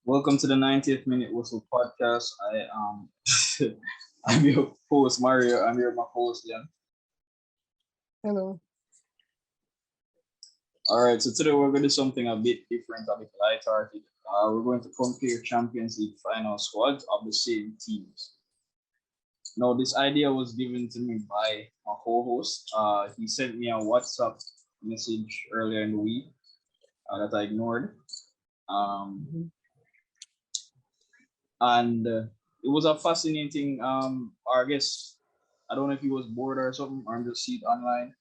Welcome to the 90th Minute Whistle podcast. I'm your host Mario. I'm here with my host Leon. Hello. All right, so today we're going to do something a bit different, a bit lighthearted. We're going to compare Champions League final squads of the same teams. Now, this idea was given to me by my co-host. He sent me a WhatsApp message earlier in the week that I ignored. Um, and it was a fascinating I guess I don't know if he was bored or something or just see it online.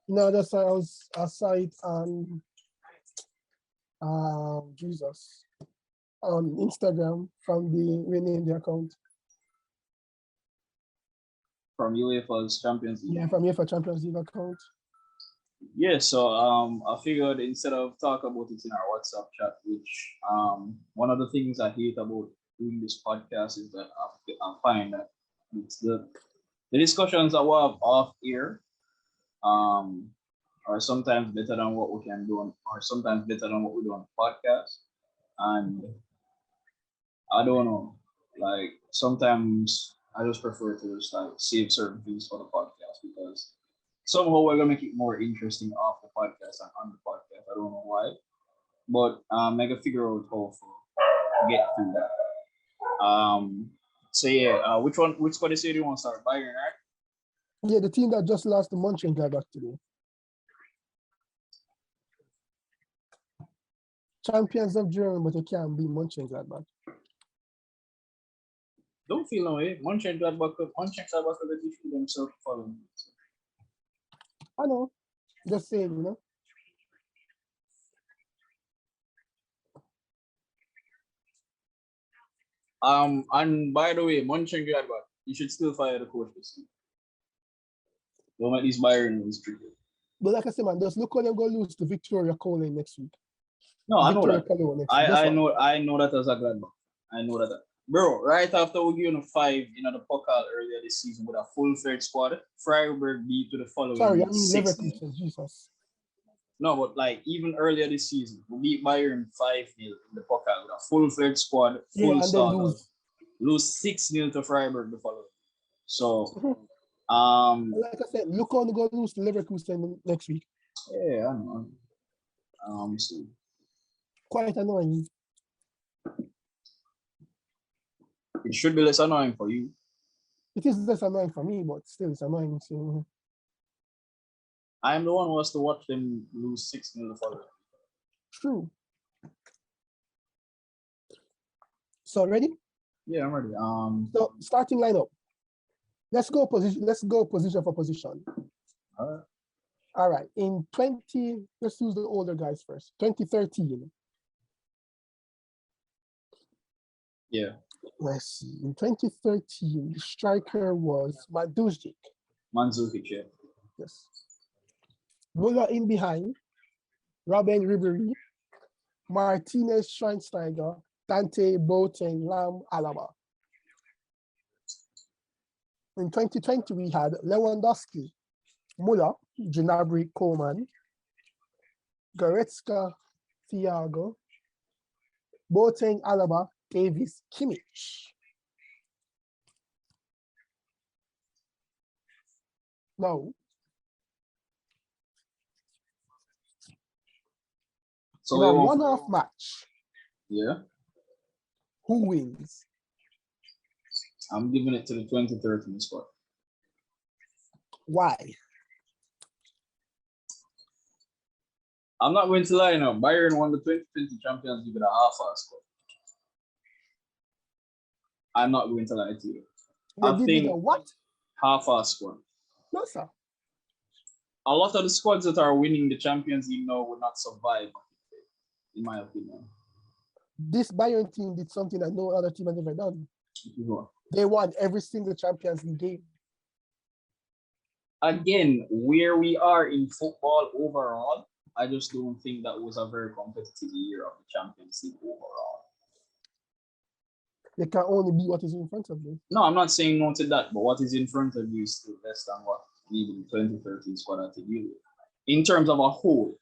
No, I saw it on Jesus on Instagram from the rename the account. From UEFA's Champions League. Yeah, from here for Champions League account. Yeah, so I figured instead of talk about it in our WhatsApp chat, which one of the things I hate about doing this podcast is that I find that it's the discussions that we have off air um are sometimes better than what we can do on, or sometimes better than what we do on the podcast. And I don't know, like sometimes I just prefer to just like save certain things for the podcast because somehow we're gonna make it more interesting off the podcast and on the podcast. I don't know why, but I can figure out how to get through that. So yeah, which squad you say you want to start? Bayern, right? Yeah, the team that just lost to Mönchengladbach today. Champions of Germany, but they can't beat Mönchengladbach. Don't feel no way. Mönchengladbach could defeat themselves following. I know. Just saying, you know. And by the way, Mönchengladbach, you should still fire the coach this week. Don't let these Bayern wins trigger. But like I said, man, just look how they're going to lose to Victoria Cole next week. No, I know Victoria that. Cologne next week. I know that as a Gladbach. I know that. Bro, right after we gave them 5 the Pokal earlier this season with a full-fledged squad, Freiburg beat to the following. Sorry, I mean 6 Leverkusen, Jesus. No, but like even earlier this season, we beat Bayern 5-0 in the Pokal with a full-fledged squad, full starters. Lose 6-0 to Freiburg the following. So, like I said, look how they're going to lose to Leverkusen next week. Yeah, I know. So quite annoying. It should be less annoying for you. It is less annoying for me, but still it's annoying. So I'm the one who has to watch them lose 6-0 the following. True. So ready? Yeah, I'm ready. So starting lineup. Let's go position for position. All right. In 20, let's use the older guys first. 2013. Yeah. Let's see. In 2013, the striker was Mandzukic. Yeah. Yes. Muller in behind. Robben Ribery. Martinez, Schweinsteiger. Dante, Boateng, Lam, Alaba. In 2020, we had Lewandowski, Muller, Gnabry, Coman, Goretzka, Thiago, Boateng, Alaba, Davies, Kimmich. Now, so in a one-off match, yeah, who wins? I'm giving it to the 2013 squad. Why? I'm not going to lie now. Bayern won the 2020 Champions League with a half-ass squad. I'm not going to lie to you. I think what? Half-ass squad. No, sir. A lot of the squads that are winning the Champions League now will not survive, in my opinion. This Bayern team did something that no other team has ever done. They won every single Champions League game. Again, where we are in football overall, I just don't think that was a very competitive year of the Champions League overall. They can only be what is in front of you. No, I'm not saying no to that, but what is in front of you is still less than what even 2013 squad had to deal with. In terms of a whole,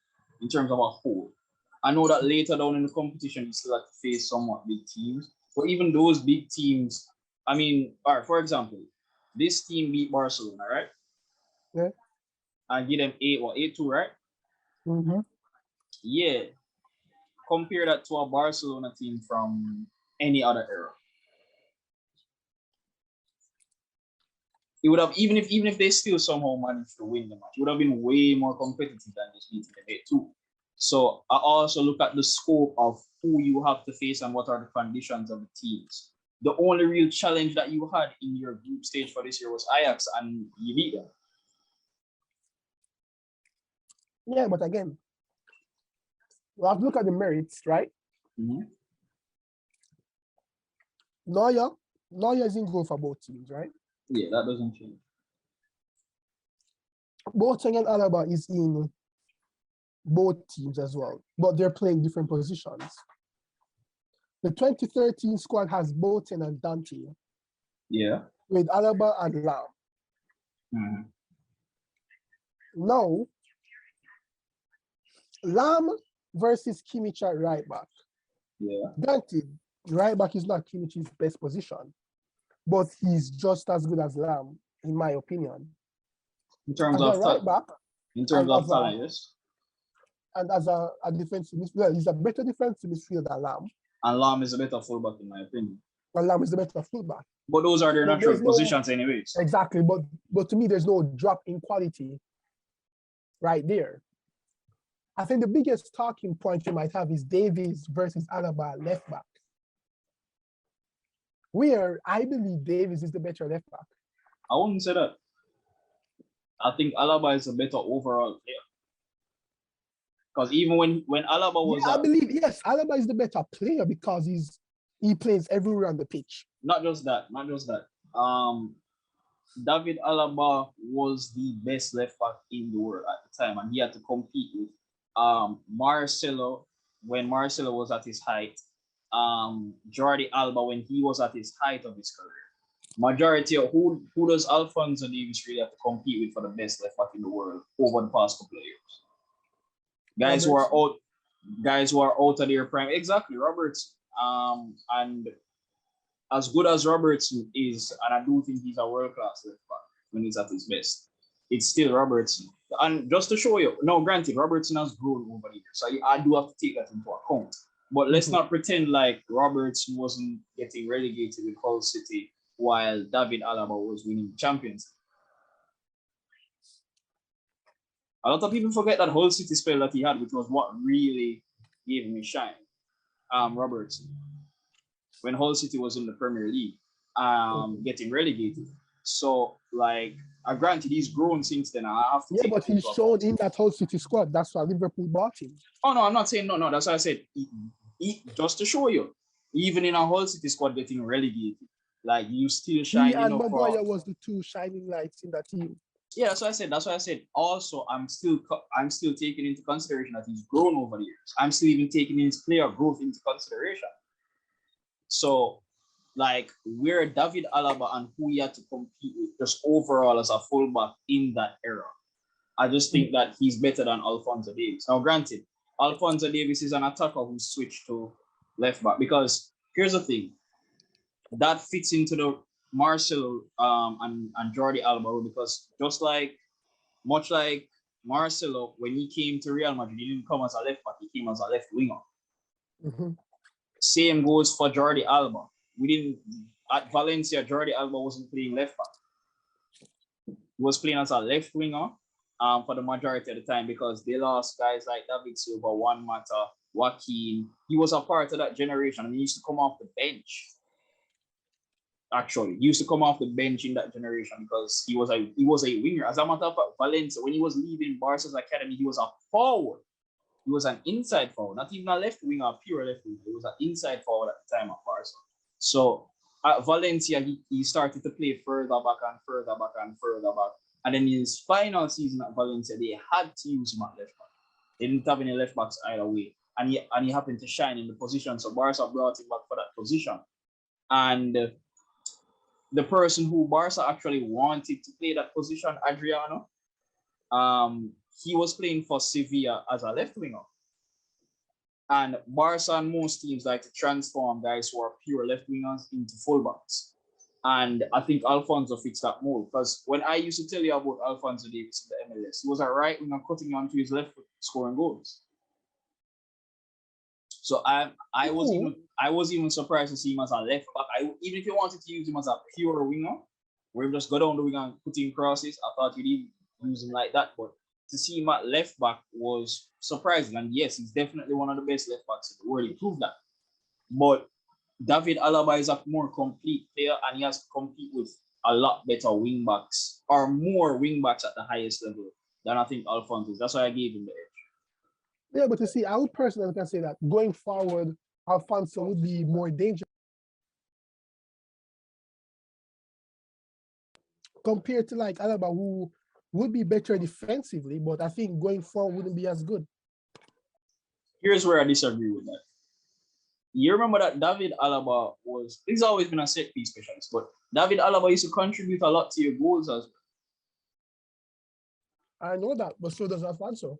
I know that later down in the competition, you still have to face somewhat big teams. But even those big teams, I mean, all right, for example, this team beat Barcelona, right? Yeah. And give them 8-2, right? Mm-hmm. Yeah. Compare that to a Barcelona team from any other era. It would have, even if they still somehow managed to win the match, it would have been way more competitive than this beating them 8-2. So I also look at the scope of who you have to face and what are the conditions of the teams. The only real challenge that you had in your group stage for this year was Ajax, and you beat them. Yeah, but again, we have to look at the merits, right? Mm-hmm. Neuer is in goal for both teams, right? Yeah, that doesn't change. Boateng and Alaba is in both teams as well, but they're playing different positions. The 2013 squad has Boateng and Dante. Yeah. With Alaba and Lam. Mm-hmm. Now, Lam versus Kimmich at right back. Yeah. Granted, right back is not Kimmich's best position, but he's just as good as Lam, in my opinion. In terms of right back, in terms of talent, yes. And as a defensive midfielder, he's a better defensive midfielder than Lam. And Lam is a better fullback, in my opinion. And Lam is the better fullback. But those are their natural positions, anyways. Exactly, but to me, there's no drop in quality right there. I think the biggest talking point you might have is Davies versus Alaba left back. Where I believe Davies is the better left back. I wouldn't say that. I think Alaba is a better overall player. Because even when Alaba was, I believe yes, Alaba is the better player because he plays everywhere on the pitch. Not just that. David Alaba was the best left back in the world at the time, and he had to compete with Marcelo when Marcelo was at his height, Jordi Alba when he was at his height of his career. Majority of who does Alphonso Davies really have to compete with for the best left back in the world over the past couple of years? Guys who are out of their prime. Exactly, Robertson. And as good as Robertson is, and I do think he's a world-class left back when he's at his best, it's still Robertson. And just to show you, no, granted, Robertson has grown over the years, so I do have to take that into account. But let's not pretend like Robertson wasn't getting relegated with Hull City while David Alaba was winning the Champions. A lot of people forget that Hull City spell that he had, which was what really gave him a shine. Robertson, when Hull City was in the Premier League, getting relegated. So, like, granted, he's grown since then. I have to. Yeah, but he's shown in that Hull City squad. That's why Liverpool bought him. Oh no, I'm not saying no. That's why I said just to show you, even in a Hull City squad getting relegated, like you still shine. He and Maguire was the two shining lights in that team. Yeah, that's why I said. Also, I'm still taking into consideration that he's grown over the years. I'm still even taking his player growth into consideration. So, like, where David Alaba and who he had to compete with just overall as a fullback in that era, I just think that he's better than Alphonso Davies. Now, granted, Alphonso Davies is an attacker who switched to left back because here's the thing, that fits into the Marcelo and Jordi Alba, because much like Marcelo, when he came to Real Madrid, he didn't come as a left back, he came as a left winger. Mm-hmm. Same goes for Jordi Alba. At Valencia, Jordi Alba wasn't playing left back. He was playing as a left winger for the majority of the time because they lost guys like David Silva, Juan Mata, Joaquin. He was a part of that generation, and he used to come off the bench. Actually, he used to come off the bench in that generation because he was a winger. As a matter of fact, Valencia, when he was leaving Barca's academy, he was a forward. He was an inside forward, not even a left winger, a pure left winger. He was an inside forward at the time at Barca. So at Valencia, he started to play further back and further back and further back. And then in his final season at Valencia, they had to use him at left back. They didn't have any left backs either way. And he happened to shine in the position. So Barca brought him back for that position. And the person who Barca actually wanted to play that position, Adriano, he was playing for Sevilla as a left winger. And Barca and most teams like to transform guys who are pure left wingers into fullbacks. And I think Alphonso fits that mold. Because when I used to tell you about Alphonso Davies in the MLS, he was a right winger cutting onto his left foot, scoring goals. So I was even surprised to see him as a left back. Even if you wanted to use him as a pure winger, where you just go down the wing and put in crosses, I thought you'd use him like that. But to see him at left back was surprising. And yes, he's definitely one of the best left backs in the world. He proved that. But David Alaba is a more complete player, and he has to compete with a lot better wing backs or more wing backs at the highest level than I think Alphonso is. That's why I gave him the edge. Yeah, but you see, I would personally can say that going forward, Alphonso would be more dangerous compared to like Alaba, who would be better defensively, but I think going forward wouldn't be as good. Here's where I disagree with that. You remember that David Alaba he's always been a set piece specialist, but David Alaba used to contribute a lot to your goals as well. I know that, but so does Alphonso.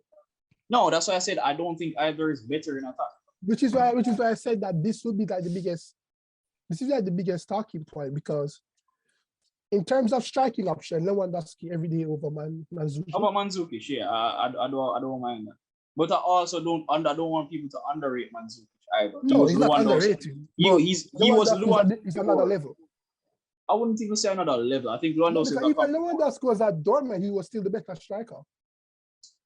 No, that's why I said I don't think either is better in attack. Which is why I said that this would be like the biggest talking point, because in terms of striking option, Lewandowski every day over Mandzukic. How about Mandzukic? Yeah, I don't mind that. But I also don't want people to underrate Mandzukic either. No, he's not underrated. He was Lewandowski. It's another level. I wouldn't even say another level. I think Lewandowski. No, even Lewandowski was at Dortmund, he was still the better striker.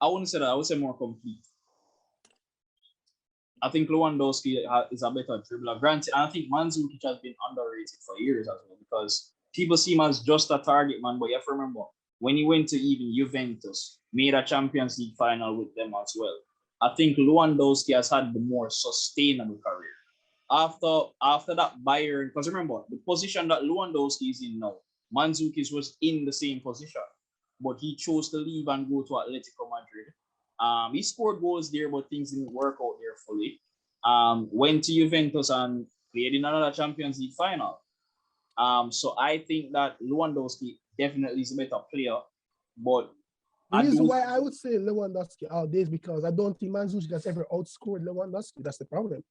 I wouldn't say that. I would say more complete. I think Lewandowski is a better dribbler. Granted, and I think Mandzukic has been underrated for years as well, because people see him as just a target man, but you have to remember, when he went to even Juventus, made a Champions League final with them as well. I think Lewandowski has had the more sustainable career. After that Bayern, because remember, the position that Lewandowski is in now, Mandzukic was in the same position, but he chose to leave and go to Atletico Madrid. He scored goals there, but things didn't work out there fully. Went to Juventus and played in another Champions League final. So I think that Lewandowski definitely is a better player, but the reason why I would say Lewandowski out there is because I don't think Mandzukic has ever outscored Lewandowski. That's the problem.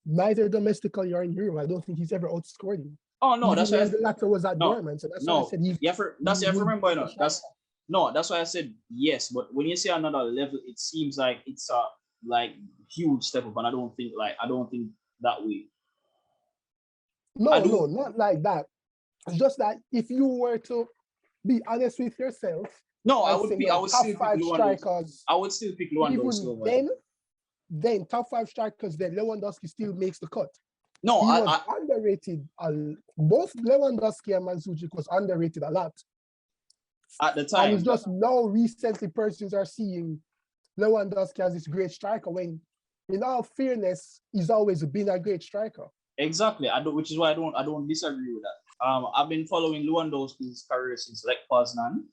Neither domestically or in Europe, I don't think he's ever outscored him. Oh no, that's why the latter was at Dortmund. So that's why I said that's why I said yes. But when you say another level, it seems like it's a huge step up, and I don't think that way. No, not like that. It's just that if you were to be honest with yourself, I would still pick Lewandowski. Then top 5 strikers, then Lewandowski still makes the cut. No, he was underrated. Both Lewandowski and Mandzukic was underrated a lot at the time. And it's just now recently persons are seeing Lewandowski as this great striker, when in all fairness, he's always been a great striker. Exactly. Which is why I don't disagree with that. I've been following Lewandowski's career since Lech Poznan.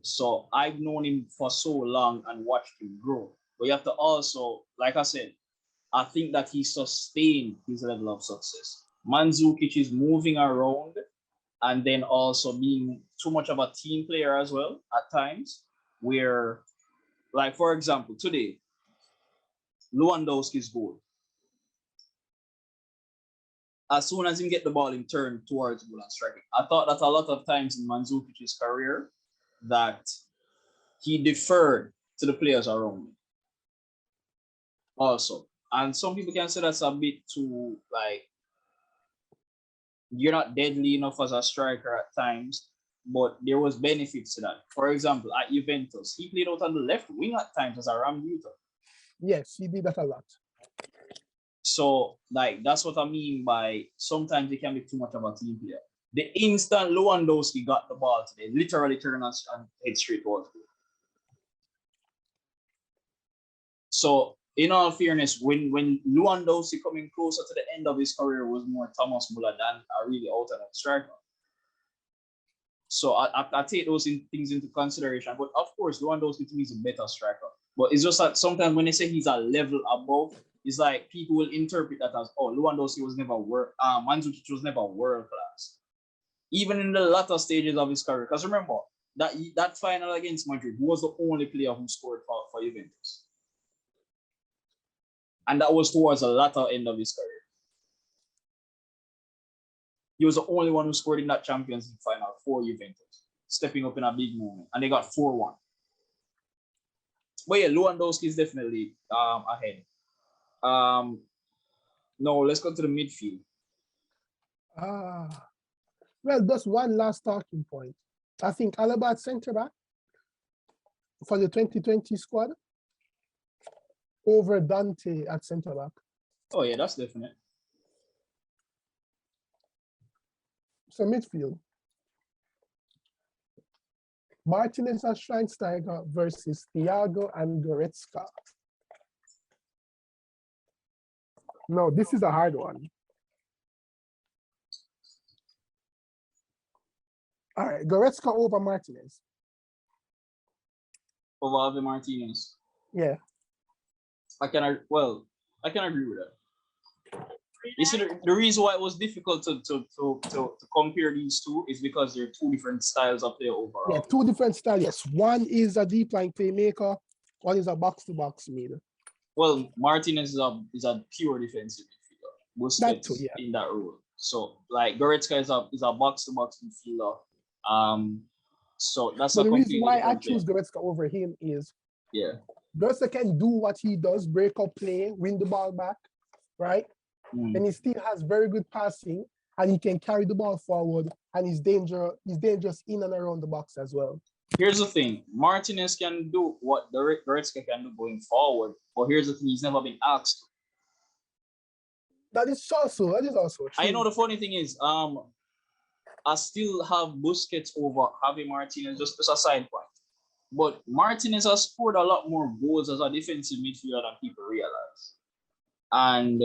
So I've known him for so long and watched him grow. But you have to also, like I said, I think that he sustained his level of success. Mandzukic is moving around and then also being too much of a team player as well at times, where, like, for example, today, Lewandowski's goal. As soon as he get the ball, he turn towards goal and striking. I thought that a lot of times in Mandzukic's career that he deferred to the players around him. Also, and some people can say that's a bit too, like, you're not deadly enough as a striker at times, but there was benefits to that. For example, at Juventus, he played out on the left wing at times as a Rambuta. Yes, he did that a lot. So, like, that's what I mean by sometimes it can be too much of a team player. The instant Lewandowski got the ball today, literally turned us and head straight towards goal. So, in all fairness, when Lewandowski coming closer to the end of his career was more Thomas Muller than a really out-and-out striker. So I take those things into consideration. But of course, Lewandowski to me is a better striker. But it's just that sometimes when they say he's a level above, it's like people will interpret that as, oh, Lewandowski was never Mandzukic was never world class. Even in the latter stages of his career. Because remember, that final against Madrid, who was the only player who scored for Juventus? And that was towards the latter end of his career. He was the only one who scored in that Champions League final for Juventus, stepping up in a big moment. And they got 4-1. But yeah, Lewandowski is definitely ahead. No, let's go to the midfield. Well, just one last talking point. I think Alaba at centre back for the 2020 squad over Dante at centre back. Oh yeah, that's definite. So midfield. Martinez and Schweinsteiger versus Thiago and Goretzka. No, this is a hard one. All right, Goretzka over Martinez. Over Javi Martinez. Yeah. I can agree with that. You see, the reason why it was difficult to compare these two is because they're two different styles of play overall. Yeah, two different styles. Yes, one is a deep line playmaker, one is a box-to-box mid. Well, Martinez is a pure defensive midfielder. Busquets That too, yeah. in that role. So like Goretzka is a box-to-box midfielder. So that's the reason why I different choose player. Goretzka over him is Yeah. Goretzka can do what he does, break up play, win the ball back, right? And he still has very good passing, and he can carry the ball forward, and he's dangerous in and around the box as well. Here's the thing: Martinez can do what Goretzka can do going forward, but here's the thing: he's never been asked to. That is also true. I know the funny thing is, I still have Busquets over Javi Martinez, just as a side point. But Martinez has scored a lot more goals as a defensive midfielder than people realize. And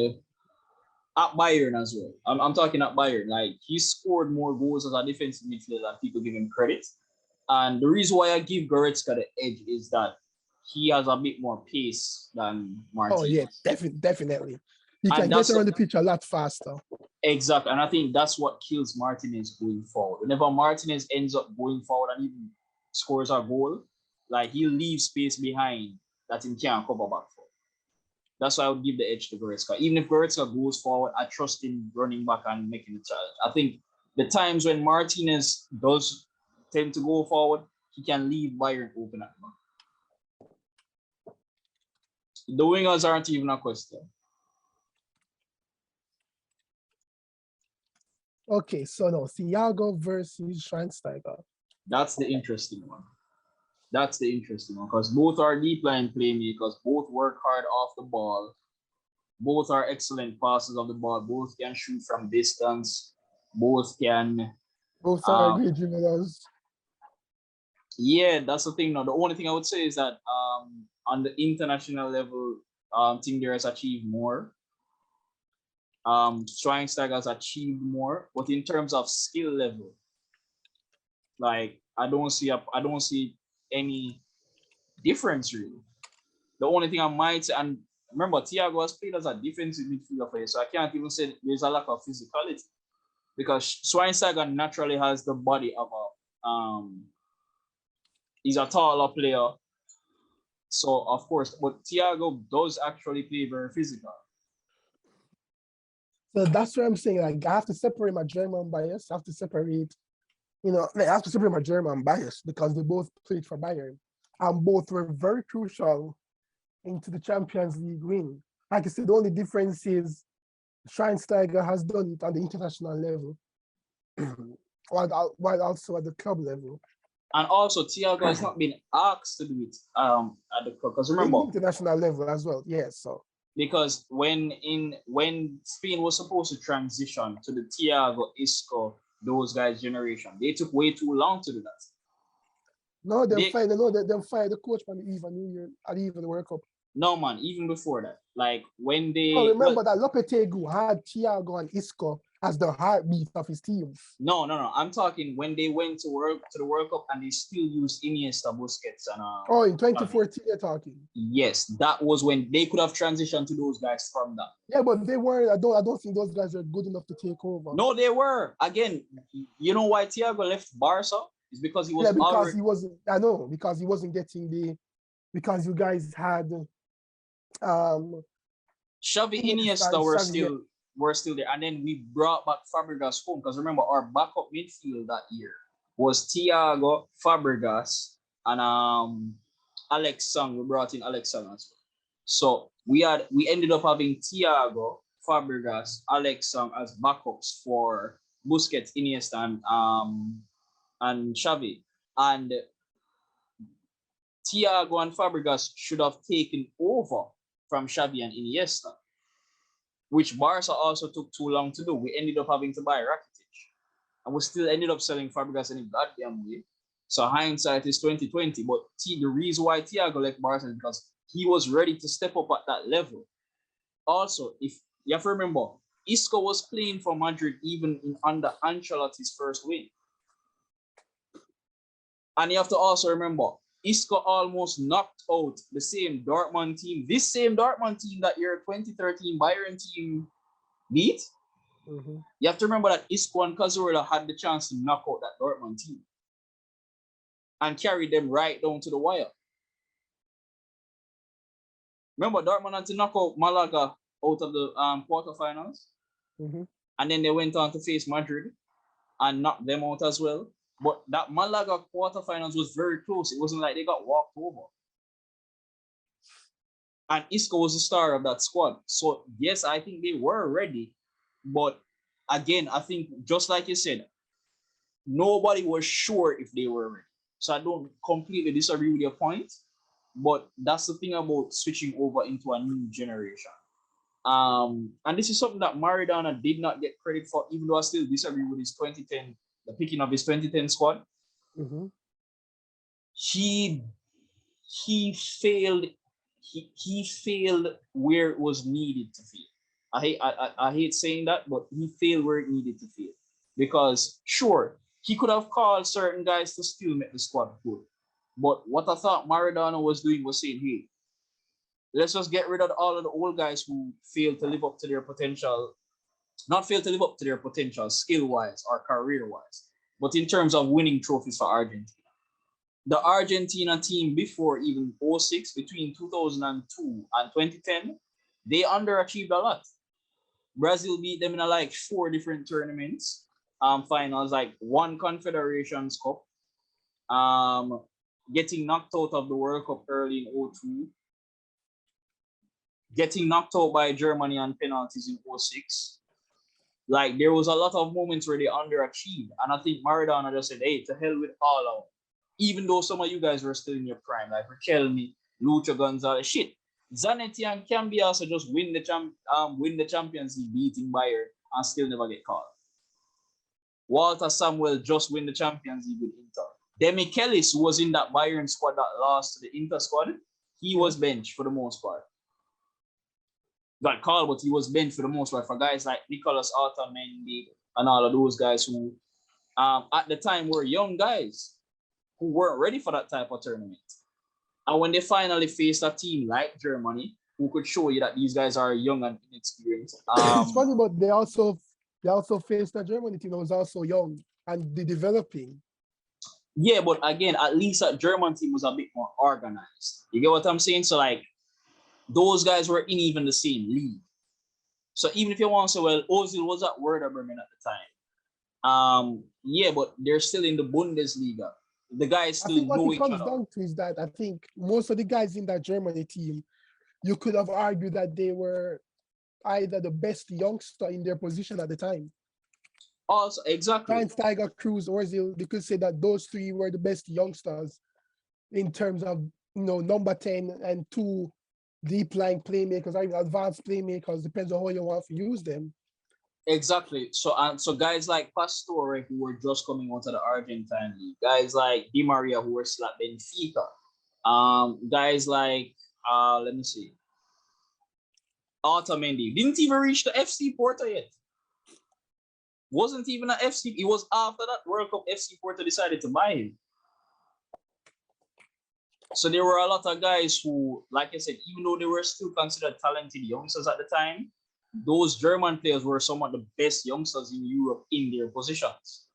at Bayern as well. I'm talking at Bayern. Like, he scored more goals as a defensive midfielder than people give him credit. And the reason why I give Goretzka the edge is that he has a bit more pace than Martinez. Oh yeah, definitely. He can get around the pitch a lot faster. Exactly. And I think that's what kills Martinez going forward. Whenever Martinez ends up going forward and even scores a goal, like, he'll leave space behind that he can't cover back for. That's why I would give the edge to Goretzka. Even if Goretzka goes forward, I trust him running back and making the challenge. I think the times when Martinez does tend to go forward, he can leave Bayern open at the back. The wingers aren't even a question. Okay, so no, Thiago versus Schweinsteiger. That's the interesting one. Because both are deep line playmakers, both work hard off the ball, both are excellent passes of the ball, both can shoot from distance, both are great dribblers. Yeah, that's the thing. Now, the only thing I would say is that on the international level, Team Dare has achieved more. Schweinsteiger has achieved more, but in terms of skill level, like, I don't see any difference really. The only thing I might say, and remember, Thiago has played as a defensive midfielder for you, so I can't even say there's a lack of physicality, because Schweinsteiger naturally has the body of he's a taller player, so of course, but Thiago does actually play very physical. So that's what I'm saying. Like, I have to separate my German bias. I have to separate my German bias because they both played for Bayern and both were very crucial into the Champions League win. Like I said, the only difference is Schweinsteiger has done it on the international level, while also at the club level. And also, Thiago has not been asked to do it at the club, because remember, international level as well. Yes, so. Because when Spain was supposed to transition to the Thiago, Isco, those guys' generation, they took way too long to do that. No, they'll fire the coach from the eve of New Year at the eve of the World Cup. No, man, even before that. Like, when they... Oh, remember that Lopetegui had Thiago and Isco as the heartbeat of his team. No. I'm talking when they went to the World Cup and they still used Iniesta, Busquets, and... Oh, in 2014 you're talking. Yes, that was when they could have transitioned to those guys from that. Yeah, but they weren't. I don't think those guys are good enough to take over. No, they were. Again, you know why Thiago left Barca? It's because he was... Yeah, because he wasn't... I know, because he wasn't getting the... Because you guys had... Xavi, Iniesta Iniesta and Xavi, yeah. were still there, and then we brought back Fabregas home because remember our backup midfield that year was Thiago, Fabregas, and Alex Song. We brought in Alex Song as well. So we ended up having Thiago, Fabregas, Alex Song as backups for Busquets, Iniesta, and Xavi. And Thiago and Fabregas should have taken over from Xavi and Iniesta, which Barca also took too long to do. We ended up having to buy Rakitic, and we still ended up selling Fabregas any goddamn way. So hindsight is 2020. But the reason why Thiago left Barca is because he was ready to step up at that level. Also, if you have to remember, Isco was playing for Madrid even under Ancelotti's first win. And you have to also remember, Isco almost knocked out the same Dortmund team, this same Dortmund team that your 2013 Bayern team beat. Mm-hmm. You have to remember that Isco and Cazorla had the chance to knock out that Dortmund team and carry them right down to the wire. Remember, Dortmund had to knock out Malaga out of the quarterfinals. Mm-hmm. And then they went on to face Madrid and knocked them out as well. But that Malaga quarterfinals was very close. It wasn't like they got walked over. And Isco was the star of that squad. So, yes, I think they were ready. But again, I think just like you said, nobody was sure if they were ready. So I don't completely disagree with your point. But that's the thing about switching over into a new generation. And this is something that Maradona did not get credit for, even though I still disagree with his 2010, the picking of his 2010 squad. Mm-hmm. He failed. He failed where it was needed to fail. I hate saying that, but he failed where it needed to fail. Because sure, he could have called certain guys to still make the squad good. But what I thought Maradona was doing was saying, hey, let's just get rid of all of the old guys who failed to live up to their potential, not fail to live up to their potential skill-wise or career-wise, but in terms of winning trophies for Argentina. The Argentina team before even 06, between 2002 and 2010, they underachieved a lot. Brazil beat them in like 4 different tournaments, finals, like 1 Confederations Cup, getting knocked out of the World Cup early in 02, getting knocked out by Germany on penalties in 06. Like, there was a lot of moments where they underachieved. And I think Maradona just said, hey, to hell with all of them. Even though some of you guys were still in your prime, like Riquelme, Lucho Gonzalez, shit. Zanetti and Cambi also just win the Champions League, beating Bayern, and still never get called. Walter Samuel just win the Champions League with Inter. Demichelis, who was in that Bayern squad that lost to the Inter squad, he was benched for the most part. Got called, but he was benched for the most part for guys like Nicolas Otamendi and all of those guys who, at the time, were young guys who weren't ready for that type of tournament. And when they finally faced a team like Germany, who could show you that these guys are young and inexperienced. It's funny, but they also faced a Germany team that was also young and developing. Yeah, but again, at least that German team was a bit more organized. You get what I'm saying? So like, those guys were in even the same league. So even if you want to say, well, Ozil was at Werder Bremen at the time. Yeah, but they're still in the Bundesliga. The guys still know each other. What it comes down to is that I think most of the guys in that Germany team, you could have argued that they were either the best youngster in their position at the time. Also, exactly. Schweinsteiger, Cruz, Ozil, you could say that those 3 were the best youngsters in terms of, number 10 and 2 deep line playmakers, or even advanced playmakers, depends on how you want to use them. Exactly. So guys like Pastore, who were just coming out of the Argentine league, guys like Di Maria, who were still at Benfica, guys like let me see, Otamendi didn't even reach the FC Porto yet. Wasn't even an FC. It was after that World Cup FC Porto decided to buy him. So there were a lot of guys who, like I said, even though they were still considered talented youngsters at the time, those German players were some of the best youngsters in Europe in their positions.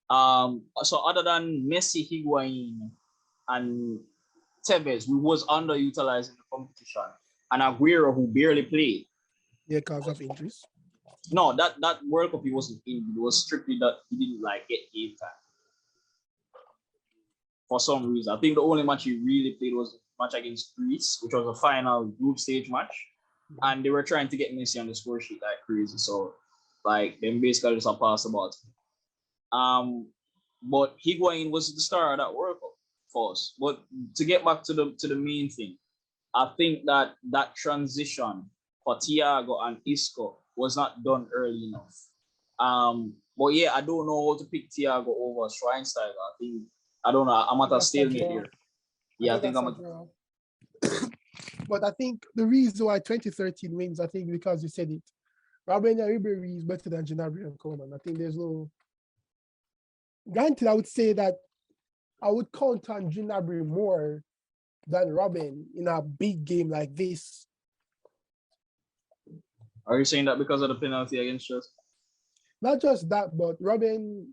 So other than Messi, Higuain, and Tevez, who was underutilized in the competition, and Aguero, who barely played, Yeah, because of injuries. No, that World Cup he wasn't in. It was strictly that he didn't like get game time for some reason. I think the only match he really played was the match against Greece, which was a final group stage match, and they were trying to get Messi on the score sheet like crazy. So, like, them basically just a pass about. But Higuain was the star of that World Cup for us. But to get back to the main thing, I think that transition for Thiago and Isco was not done early enough. But yeah, I don't know how to pick Thiago over Schweinsteiger. I don't know. I'm at a stalemate here. Yeah, I think I'm draw. But I think the reason why 2013 wins, I think because you said it, Robben Ribery is better than Gnabry and Coman. I think there's no. Granted, I would say that I would count on Gnabry more than Robben in a big game like this. Are you saying that because of the penalty against Chelsea? Not just that, but Robben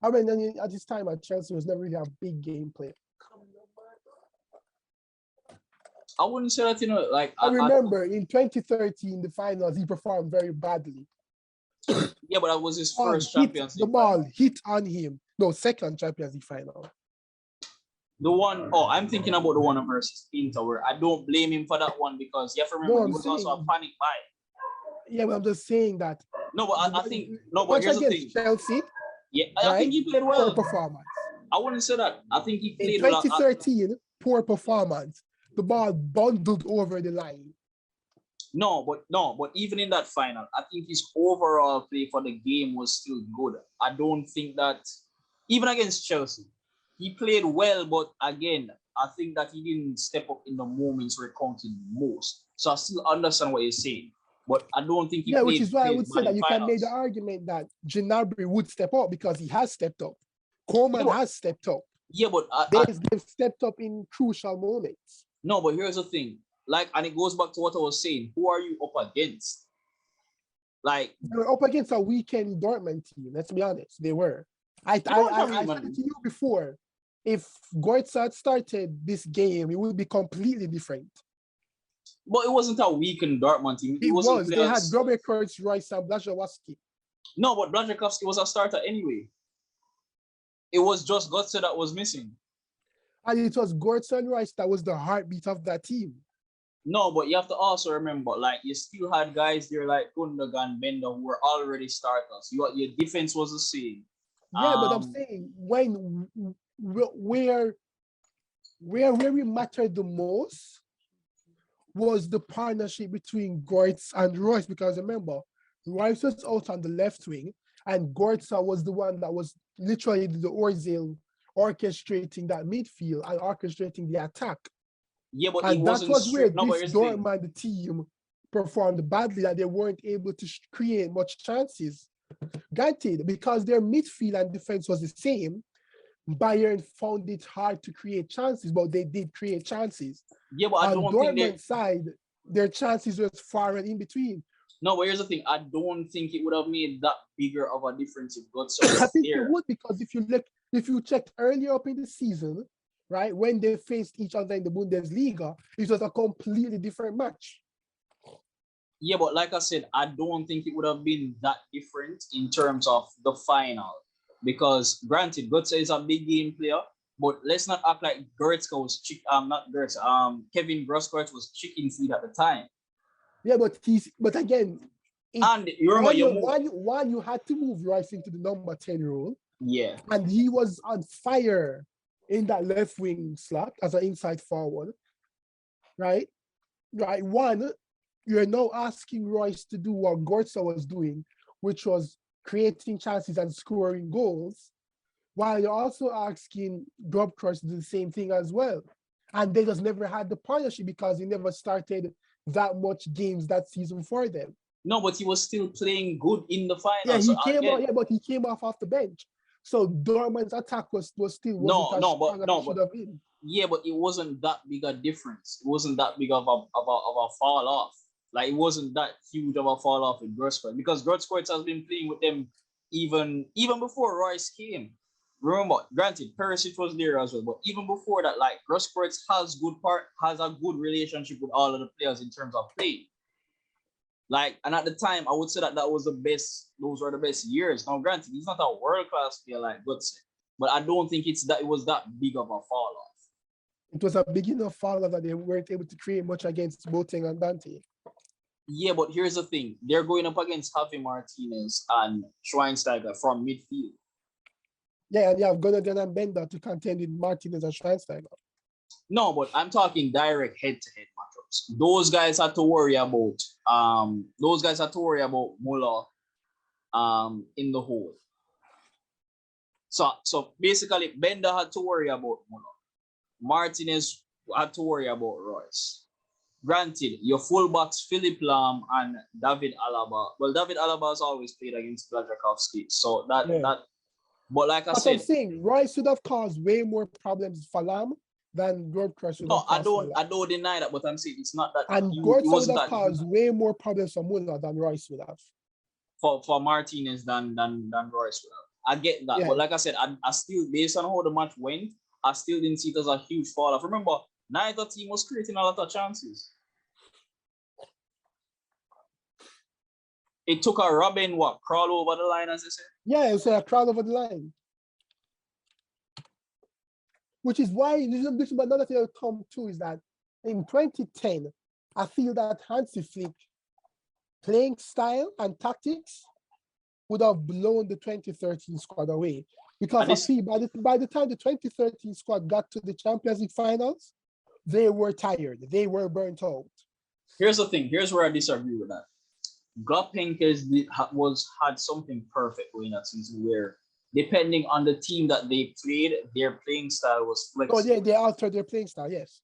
at his time at Chelsea was never really a big game player. I wouldn't say that, like I remember in 2013, the finals, he performed very badly. Yeah, but that was his first Champions League. The ball hit on him. No, second Champions League final. The one, I'm thinking about the one versus Inter, where I don't blame him for that one because you have to remember he was also a panic buy. Yeah, but I'm just saying that. No, but I think but here's the thing. Chelsea. Yeah, I think he played well. Poor performance. I wouldn't say that. I think he played well. In 2013, poor performance. The ball bundled over the line. No, but even in that final, I think his overall play for the game was still good. I don't think that even against Chelsea, he played well, but again, I think that he didn't step up in the moments where it counted most. So I still understand what you're saying, but I don't think he played. Which is why I would say that you can make the argument that Gnabry would step up because he has stepped up. Coman has stepped up. Yeah, but they've stepped up in crucial moments. No, but here's the thing. And it goes back to what I was saying. Who are you up against? Like, they were up against a weekend Dortmund team. Let's be honest, they were. I said to you before, if Goetze had started this game, it would be completely different. But it wasn't a weekend Dortmund team. It was. They had Gravenberch, Royce, and Błaszczykowski. No, but Błaszczykowski was a starter anyway. It was just Goetze that was missing. And it was Goetze and Royce that was the heartbeat of that team. No, but you have to also remember, like, you still had guys there like Gundogan, Bender, who were already starters. Your defense was the same. Yeah, but I'm saying where we mattered the most was the partnership between Goetze and Royce, because remember, Royce was out on the left wing, and Goetze was the one that was literally the Ozil orchestrating that midfield and orchestrating the attack. Yeah, but and that was where this Dortmund team performed badly, that they weren't able to create much chances. Granted, because their midfield and defense was the same, Bayern found it hard to create chances, but they did create chances. Yeah, but I don't think Dortmund side, their chances were far and in between. No, but here's the thing. I don't think it would have made that bigger of a difference if Goetze was I think there. it would, because if you checked earlier up in the season, right, when they faced each other in the Bundesliga, it was a completely different match. Yeah, but like I said, I don't think it would have been that different in terms of the final. Because granted, Goetze is a big game player, but let's not act like Kevin Grosskreutz was chicken feed at the time. Yeah, but again, and you remember you had to move Rice into the number 10 role. Yeah. And he was on fire in that left wing slot as an inside forward. Right? Right. One, you're now asking Royce to do what Goetze was doing, which was creating chances and scoring goals, while you're also asking Grosskreutz to do the same thing as well. And they just never had the partnership because he never started that much games that season for them. No, but he was still playing good in the final. Yeah, but he came off the bench. So Dortmund's attack was still been. Yeah, but it wasn't that big a difference. It wasn't that big of a fall off. Like, it wasn't that huge of a fall off with Grosskreutz, because Grosskreutz has been playing with them even before Royce came. Remember, granted, Perisic was there as well, but even before that, like, Grosskreutz has a good relationship with all of the players in terms of play. Like, and at the time, I would say that that was the best. Those were the best years. Now, granted, he's not a world class player like Götze, but I don't think it was that big of a fall off. It was a big enough fall that they weren't able to create much against Boateng and Dante. Yeah, but here's the thing: they're going up against Javi Martinez and Schweinsteiger from midfield. Yeah, and you have Gundogan and Bender to contend with Martinez and Schweinsteiger. No, but I'm talking direct head-to-head matchups. Those guys had to worry about Muller in the hole. So basically Bender had to worry about Muller. Martinez had to worry about Royce. Granted, your fullbacks Philipp Lahm and David Alaba. Well, David Alaba has always played against Blazkowski, so that. But like I said, I'm saying, Royce should have caused way more problems for Lahm than Gordcross. No, I don't deny that, but I'm saying it's not that. And Gordcross would have caused way more problems for Muller than Royce would have. For Martinez than Royce would have. I get that, but like I said, I still, based on how the match went, I still didn't see it as a huge fall off. Remember, neither team was creating a lot of chances. It took a Robin crawl over the line, as they say. Yeah, it was a crawl over the line. Which is why this is another thing I'll come to is that in 2010, I feel that Hansi Flick playing style and tactics would have blown the 2013 squad away. Because I see by the time the 2013 squad got to the Champions League finals, they were tired. They were burnt out. Here's the thing. Here's where I disagree with that. Glup Heynckes had something perfect going that season where, depending on the team that they played, their playing style was flexible. Oh, yeah, they altered their playing style, yes.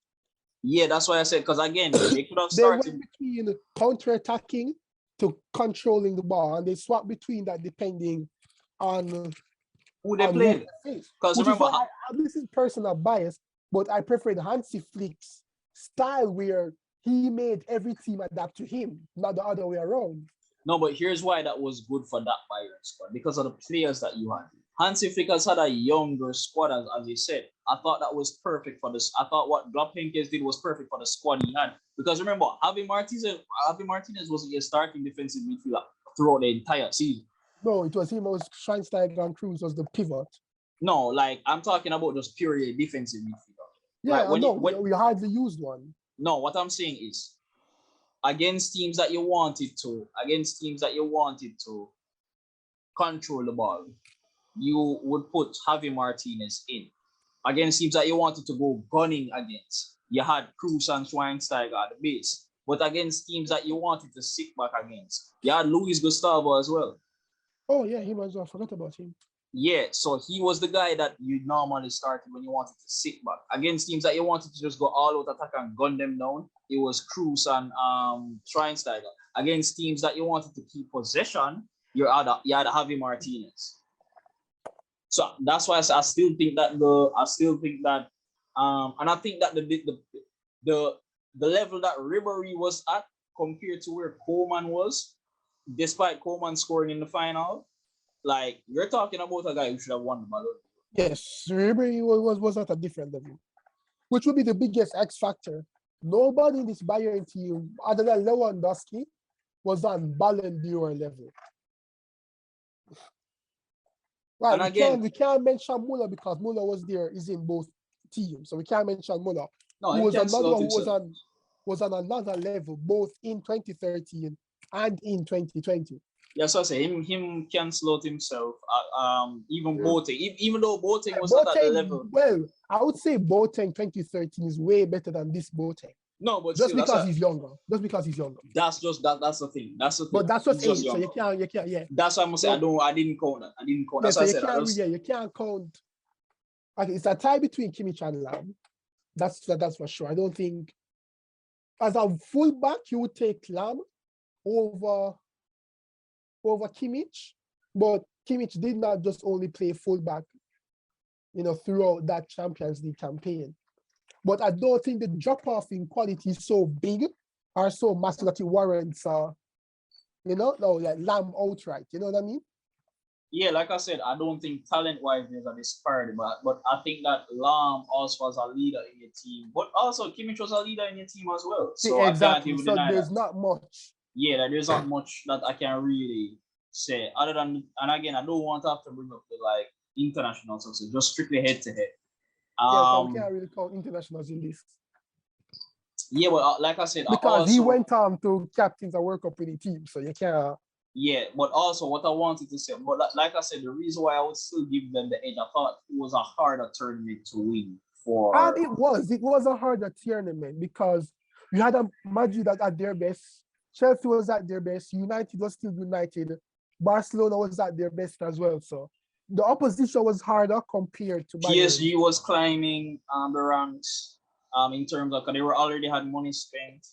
Yeah, that's why I said, because again, they could have started. They went between counter-attacking to controlling the ball, and they swapped between that depending on who they played. Because remember, this is personal bias, but I preferred Hansi Flick's style where he made every team adapt to him, not the other way around. No, but here's why that was good for that Bayern squad, because of the players that you had. Hansi Flick has had a younger squad, as you said. I thought that was perfect for this. I thought what Glup Heynckes did was perfect for the squad he had. Because remember, Javi Martinez was a starting defensive midfielder throughout the entire season. No, it was him. It was Schweinsteiger and Cruz was the pivot. No, like I'm talking about just purely defensive midfielder. Yeah, like we hardly used one. No, what I'm saying is, against teams that you wanted to control the ball, you would put Javi Martinez in. Against teams that you wanted to go gunning against, you had Cruz and Schweinsteiger at the base. But against teams that you wanted to sit back against, you had Luis Gustavo as well. Oh, yeah, I forgot about him. Yeah, so he was the guy that you normally started when you wanted to sit back. Against teams that you wanted to just go all out attack and gun them down, it was Cruz and Schweinsteiger. Against teams that you wanted to keep possession, you had Javi Martinez. So that's why I still think that and I think that the level that Ribery was at compared to where Coleman was, despite Coleman scoring in the final, like you're talking about a guy who should have won the Ballon d'Or. Yes, Ribery was at a different level, which would be the biggest X factor. Nobody in this Bayern team, other than Lewandowski, was on Ballon d'Or level. Right, and again, we can't mention Muller because Muller was there, is in both teams, so we can't mention Muller. No, who was another one who was on another level, both in 2013 and in 2020. Yeah, so I say him cancel out himself. Even Boateng, even though Boateng was not at the level. Well, I would say Boateng 2013 is way better than this Boateng. No, but just because he's younger. Just because he's younger. That's the thing. That's the thing. But that's what age, so you can't, yeah. That's why I'm saying I didn't count that. That's why I said you can't count. Okay, it's a tie between Kimmich and Lahm. That's for sure. I don't think as a fullback you would take Lahm over Kimmich, but Kimmich did not just only play fullback, throughout that Champions League campaign. But I don't think the drop-off in quality is so big or so massive that it warrants, like Lahm outright. You know what I mean? Yeah, like I said, I don't think talent-wise there's a disparity, but I think that Lahm also was a leader in your team, but also Kimmich was a leader in your team as well. So exactly. So there's not much. yeah, that there's not much that I can really say other than, and again, I don't want to have to bring up the like international success, just strictly head to head. Yeah, so we can't really count internationals in this. Yeah, but like I said, because he went on to captains a World Cup winning team, so you can't. Yeah, but also what I wanted to say, but like I said, the reason why I would still give them the edge, I thought it was a harder tournament to win for. And it was a harder tournament because you had a Madrid at their best, Chelsea was at their best, United was still United, Barcelona was at their best as well. So the opposition was harder compared to Bayern. PSG was climbing the ranks in terms of, because they were already had money spent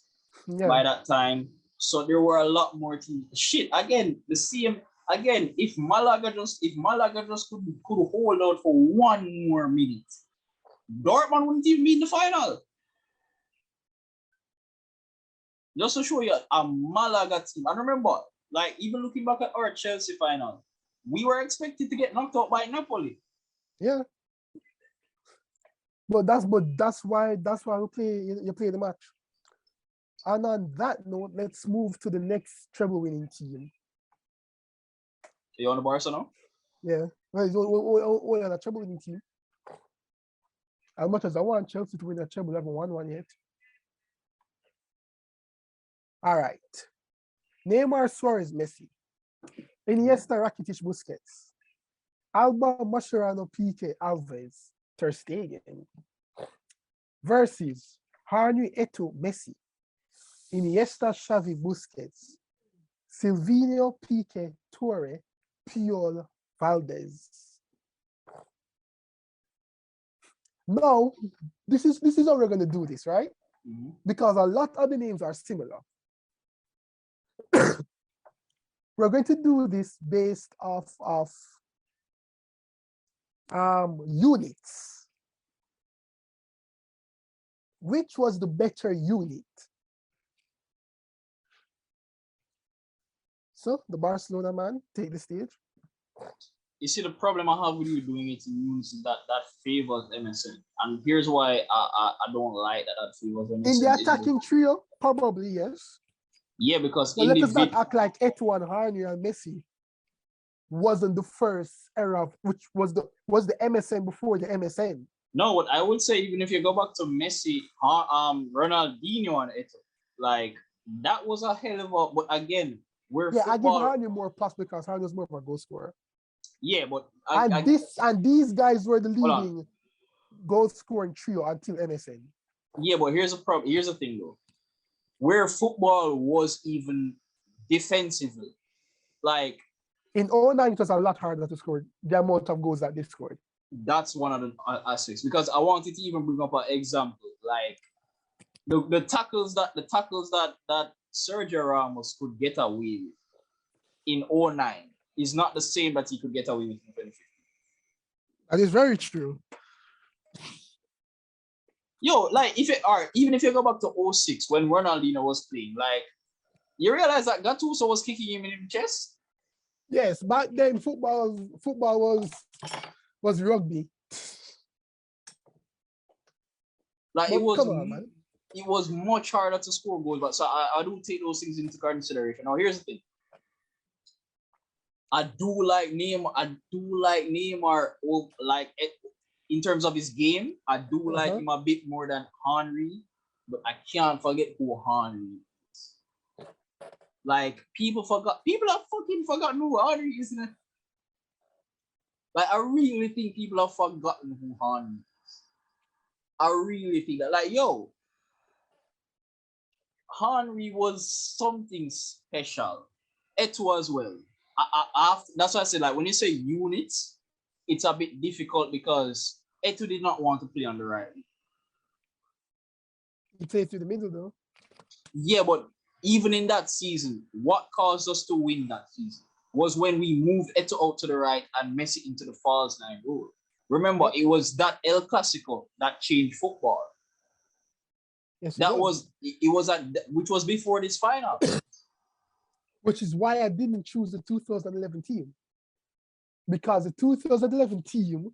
by that time. So there were a lot more teams. Shit, again, the same. Again, if Malaga just could hold out for one more minute, Dortmund wouldn't even be in the final. Just to show you a Malaga team. And remember, like even looking back at our Chelsea final, we were expected to get knocked out by Napoli. Yeah. But that's why you play the match. And on that note, let's move to the next treble winning team. You on the Barca now? Yeah. Well, on a treble winning team. As much as I want Chelsea to win a treble, I haven't won one yet. All right. Neymar, Suarez, Messi. Iniesta, Rakitic, Busquets. Alba, Mascherano, Piqué, Alves, Ter Stegen. Versus Henry, Eto'o, Messi. Iniesta, Xavi, Busquets. Silvinho, Piqué, Torre, Puyol, Valdez. Now, this is how we're going to do this, right? Mm-hmm. Because a lot of the names are similar. We're going to do this based off of units. Which was the better unit? So the Barcelona man, take the stage. You see, the problem I have with you doing it in units is that favors MSN. And here's why I don't like that favors MSN. In the attacking trio, probably yes. Yeah, because let us not act like Eto'o and Henry and Messi wasn't the first era, which was the MSN before the MSN. No, what I would say, even if you go back to Messi, Ronaldinho and Eto'o, like that was a hell of a. But again, I give Henry more plus because Henry was more of a goal scorer. Yeah, but these guys were the leading goal scoring trio until MSN. Yeah, but here's the problem. Here's the thing though. Where football was even defensively, like in 09, it was a lot harder to score the amount of goals that they scored. That's one of the aspects, because I wanted to even bring up an example, like the tackles that Sergio Ramos could get away with in 09 is not the same that he could get away with in 2015. That is very true. Yo, like even if you go back to 06 when Ronaldinho was playing, like you realize that Gattuso was kicking him in the chest? Yes, back then football was rugby. Like it was much harder to score goals, but so I do take those things into consideration. Now here's the thing. I do like Neymar. Like in terms of his game, I do like him a bit more than Henry, but I can't forget who Henry is. Like people have fucking forgotten who Henry is. Isn't it? Like I really think people have forgotten who Henry is. I really think that, like, yo, Henry was something special. Eto'o as well. That's why I said, like, when you say units, it's a bit difficult because Eto'o did not want to play on the right. He played through the middle, though. Yeah, but even in that season, what caused us to win that season was when we moved Eto'o out to the right and Messi into the false nine role. Remember, it was that El Clasico that changed football. Yes, which was before this final. Which is why I didn't choose the 2011 team. Because the 2011 team,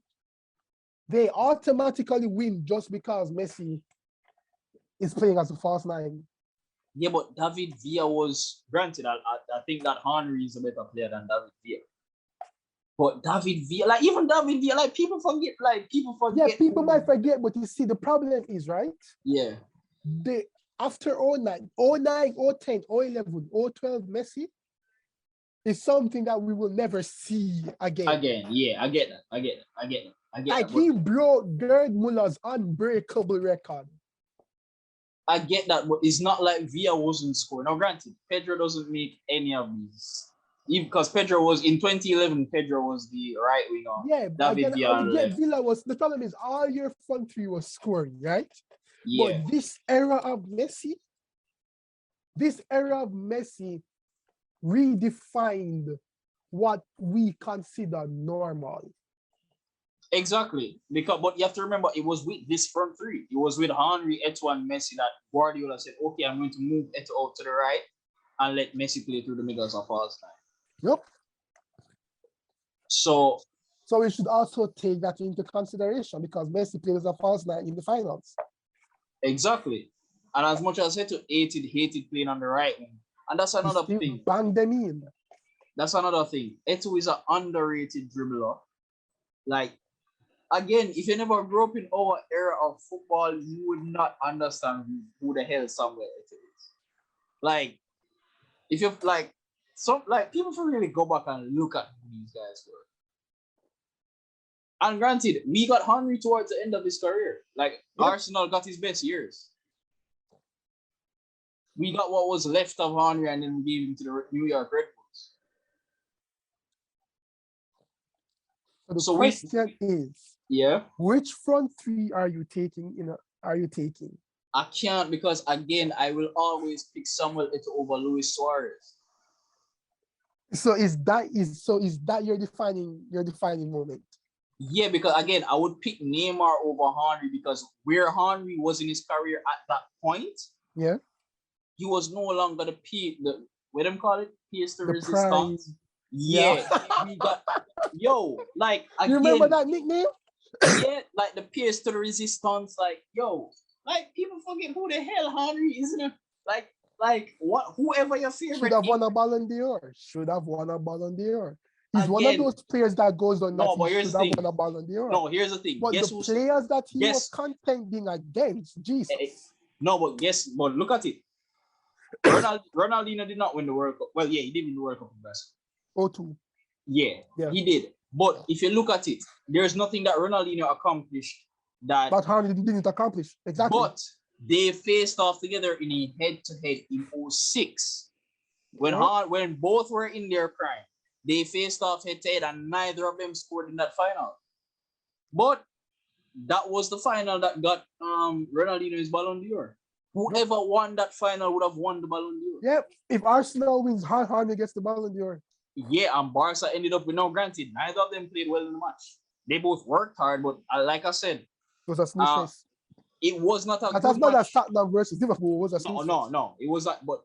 they automatically win just because Messi is playing as a false nine. Yeah, but David Villa was granted. I think that Henry is a better player than David Villa. But David Villa, like even David Villa, like people forget. Yeah, people might forget, but you see, the problem is, right? Yeah. The after 09, 09, 010, 011, 012 Messi is something that we will never see again. Again, yeah, I get that. He broke Gerd Muller's unbreakable record. I get that, but it's not like Villa wasn't scoring. Now, granted, Pedro doesn't make any of these. Because Pedro was in 2011, Pedro was the right winger. Yeah, but David Villa Villa was the problem is all your front three was scoring, right? Yeah. But this era of Messi redefined what we consider normal. Exactly. But you have to remember, it was with this front three. It was with Henry, Eto'o, and Messi that Guardiola said, okay, I'm going to move Eto'o out to the right and let Messi play through the middle of false time. Yep. So we should also take that into consideration because Messi played as a false nine in the finals. Exactly. And as much as Eto'o hated playing on the right wing. And that's another thing. Bang them in. That's another thing. Eto'o is an underrated dribbler. Like, again, if you never grew up in our era of football, you would not understand who the hell Samuel Eto'o is. Like, if you're like, people should really go back and look at who these guys were. And granted, we got Henry towards the end of his career. Like, Arsenal got his best years. We got what was left of Henry and then we gave him to the New York Red Bulls. So the question is, which front three are you taking? I can't because again, I will always pick Samuel Eto'o over Luis Suarez. So is that your defining moment? Yeah, because again, I would pick Neymar over Henry because where Henry was in his career at that point, he was no longer the what them call it? Pierce the resistance. Prime. Yeah. We got like again, you remember that nickname? Yeah, like the Pierce to the resistance, like people forget who the hell Henry is, isn't it? Like what whoever your favorite should have won a Ballon d'Or. He's again, one of those players that goes on that he should have won a Ballon d'Or. No, here's the thing. But the players that he was contending against, Jesus. No, but look at it. Ronaldinho did not win the World Cup. Well, yeah, he did win the World Cup in basketball. 02. Yeah, he did. But if you look at it, there's nothing that Ronaldinho accomplished that Henry didn't accomplish. Exactly. But they faced off together in a head-to-head in 06. When both were in their prime, they faced off head-to-head and neither of them scored in that final. But that was the final that got Ronaldinho's Ballon d'Or. Whoever won that final would have won the Ballon d'Or. Yep. If Arsenal wins, Henry gets the Ballon d'Or. Yeah, and Barca ended up with granted, neither of them played well in the match. They both worked hard, but like I said, it was a snooze fest. It was not a that's not that Tottenham versus Liverpool. It was a snooze fest. No. It was like, but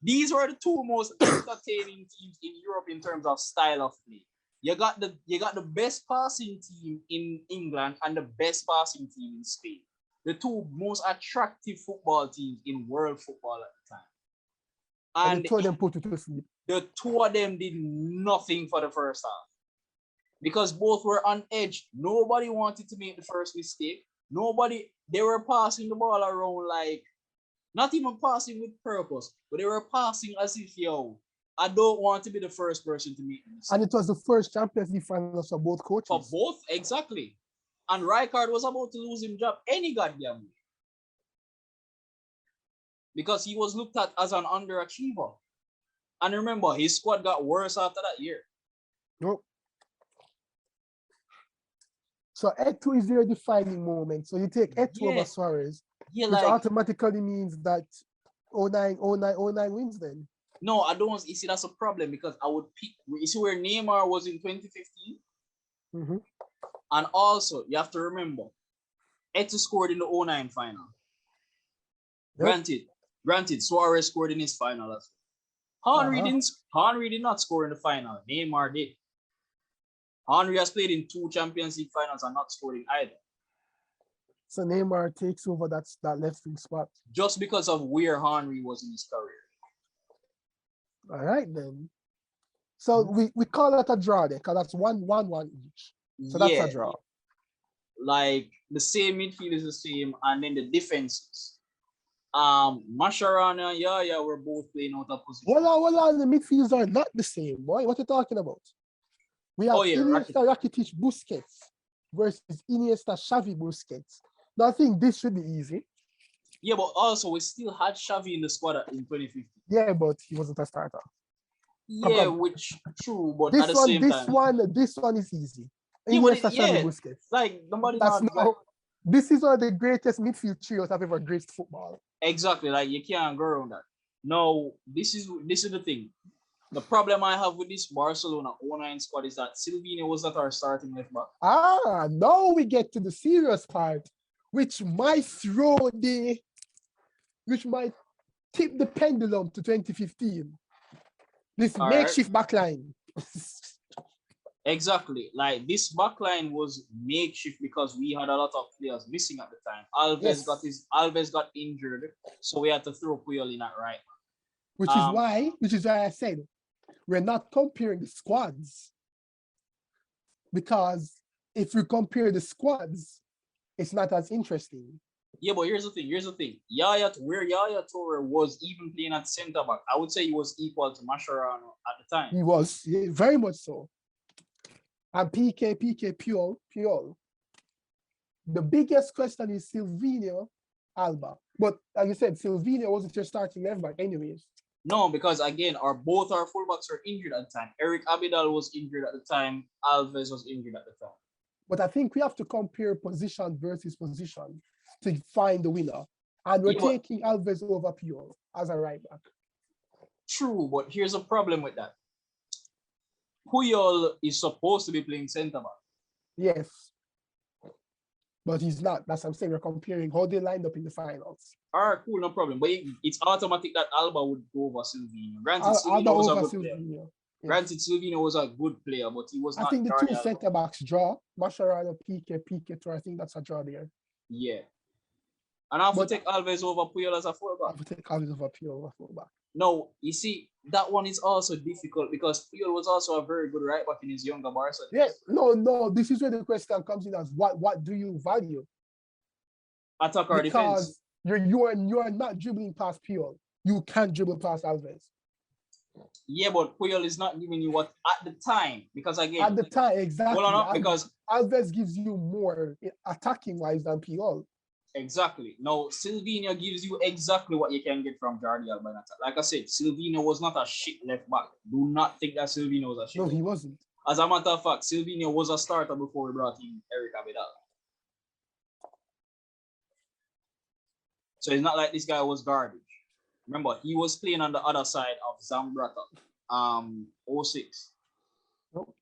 these were the two most entertaining teams in Europe in terms of style of play. You got the best passing team in England and the best passing team in Spain. The two most attractive football teams in world football at the time. And the two of them put it to sleep. The two of them did nothing for the first half. Because both were on edge. Nobody wanted to make the first mistake. They were passing the ball around like, not even passing with purpose, but they were passing as if, I don't want to be the first person to make the mistake. And it was the first Champions League final for both coaches. For both, exactly. And Rijkaard was about to lose his job any goddamn way. Because he was looked at as an underachiever. And remember, his squad got worse after that year. Nope. So Eto'o is your defining moment. So you take Eto'o over Suarez, which automatically means that 09 wins then. No, I don't. You see, that's a problem because I would pick. You see where Neymar was in 2015? Mm-hmm. And also, you have to remember, Eto'o scored in the 09 final. Yep. Granted, Suarez scored in his final as well. Henry did not score in the final. Neymar did. Henry has played in 2 Champions League finals and not scored in either. So Neymar takes over that left wing spot. just because of where Henry was in his career. All right then. So we call that a draw then, because that's 1-1 each. So that's a draw. Like the same midfield is the same, and then the defenses. Mascherano and Yaya were both playing out of position. Well, the midfields are not the same, boy. What are you talking about? We have Iniesta, Rakitic, Busquets versus Iniesta, Xavi, Busquets. Now, I think this should be easy. Yeah, but also we still had Xavi in the squad in 2015. Yeah, but he wasn't a starter. Yeah, which true, but at the same time, this one is easy. Yeah, Iniesta, Xavi, Busquets. Like nobody. This is one of the greatest midfield trios I've ever graced football. Exactly, like you can't go around that. No, this is the thing. The problem I have with this Barcelona 09 squad is that Silvinho was not our starting left back. Now we get to the serious part, which might tip the pendulum to 2015. This makeshift backline. Exactly. Like this backline was makeshift because we had a lot of players missing at the time. Alves got injured, so we had to throw Puyol in at right. Which is why I said we're not comparing the squads. Because if we compare the squads, it's not as interesting. Yeah, but here's the thing. Yaya Toure was even playing at centre back. I would say he was equal to Mascherano at the time. He was, very much so. And PK, Puyol. The biggest question is Silvinho, Alba. But like you said, Silvinho wasn't your starting left back anyways. No, because again, both our fullbacks are injured at the time. Eric Abidal was injured at the time. Alves was injured at the time. But I think we have to compare position versus position to find the winner. And we're taking Alves over Puyol as a right back. True, but here's a problem with that. Puyol is supposed to be playing centre back. Yes. But he's not. That's what I'm saying. We're comparing how they lined up in the finals. All right, cool, no problem. But it's automatic that Alba would go over Silvinho. Granted, Silvinho was a good player. Yes. Granted, Silvinho was a good player, but he was not. I think the two centre backs draw. Mascherano, PK, Toure. I think that's a draw there. Yeah. And I would take Alves over Puyol as a fullback. I would take Alves over Puyol as a fullback. No, you see, that one is also difficult because Puyol was also a very good right back in his younger Barca. Yeah, no. This is where the question comes in as what do you value? Attack or defense? Because you are not dribbling past Puyol. You can't dribble past Alves. Yeah, but Puyol is not giving you what at the time, because again, at the time, exactly. Hold on, because Alves gives you more attacking wise than Puyol. Exactly. Now, Silvinho gives you exactly what you can get from Jordi Alba. Like I said, Silvinho was not a shit left back. Do not think that Silvinho was a shit. No, he wasn't. As a matter of fact, Silvinho was a starter before we brought in Eric Abidal. So it's not like this guy was garbage. Remember, he was playing on the other side of Zambrata, 06. Nope.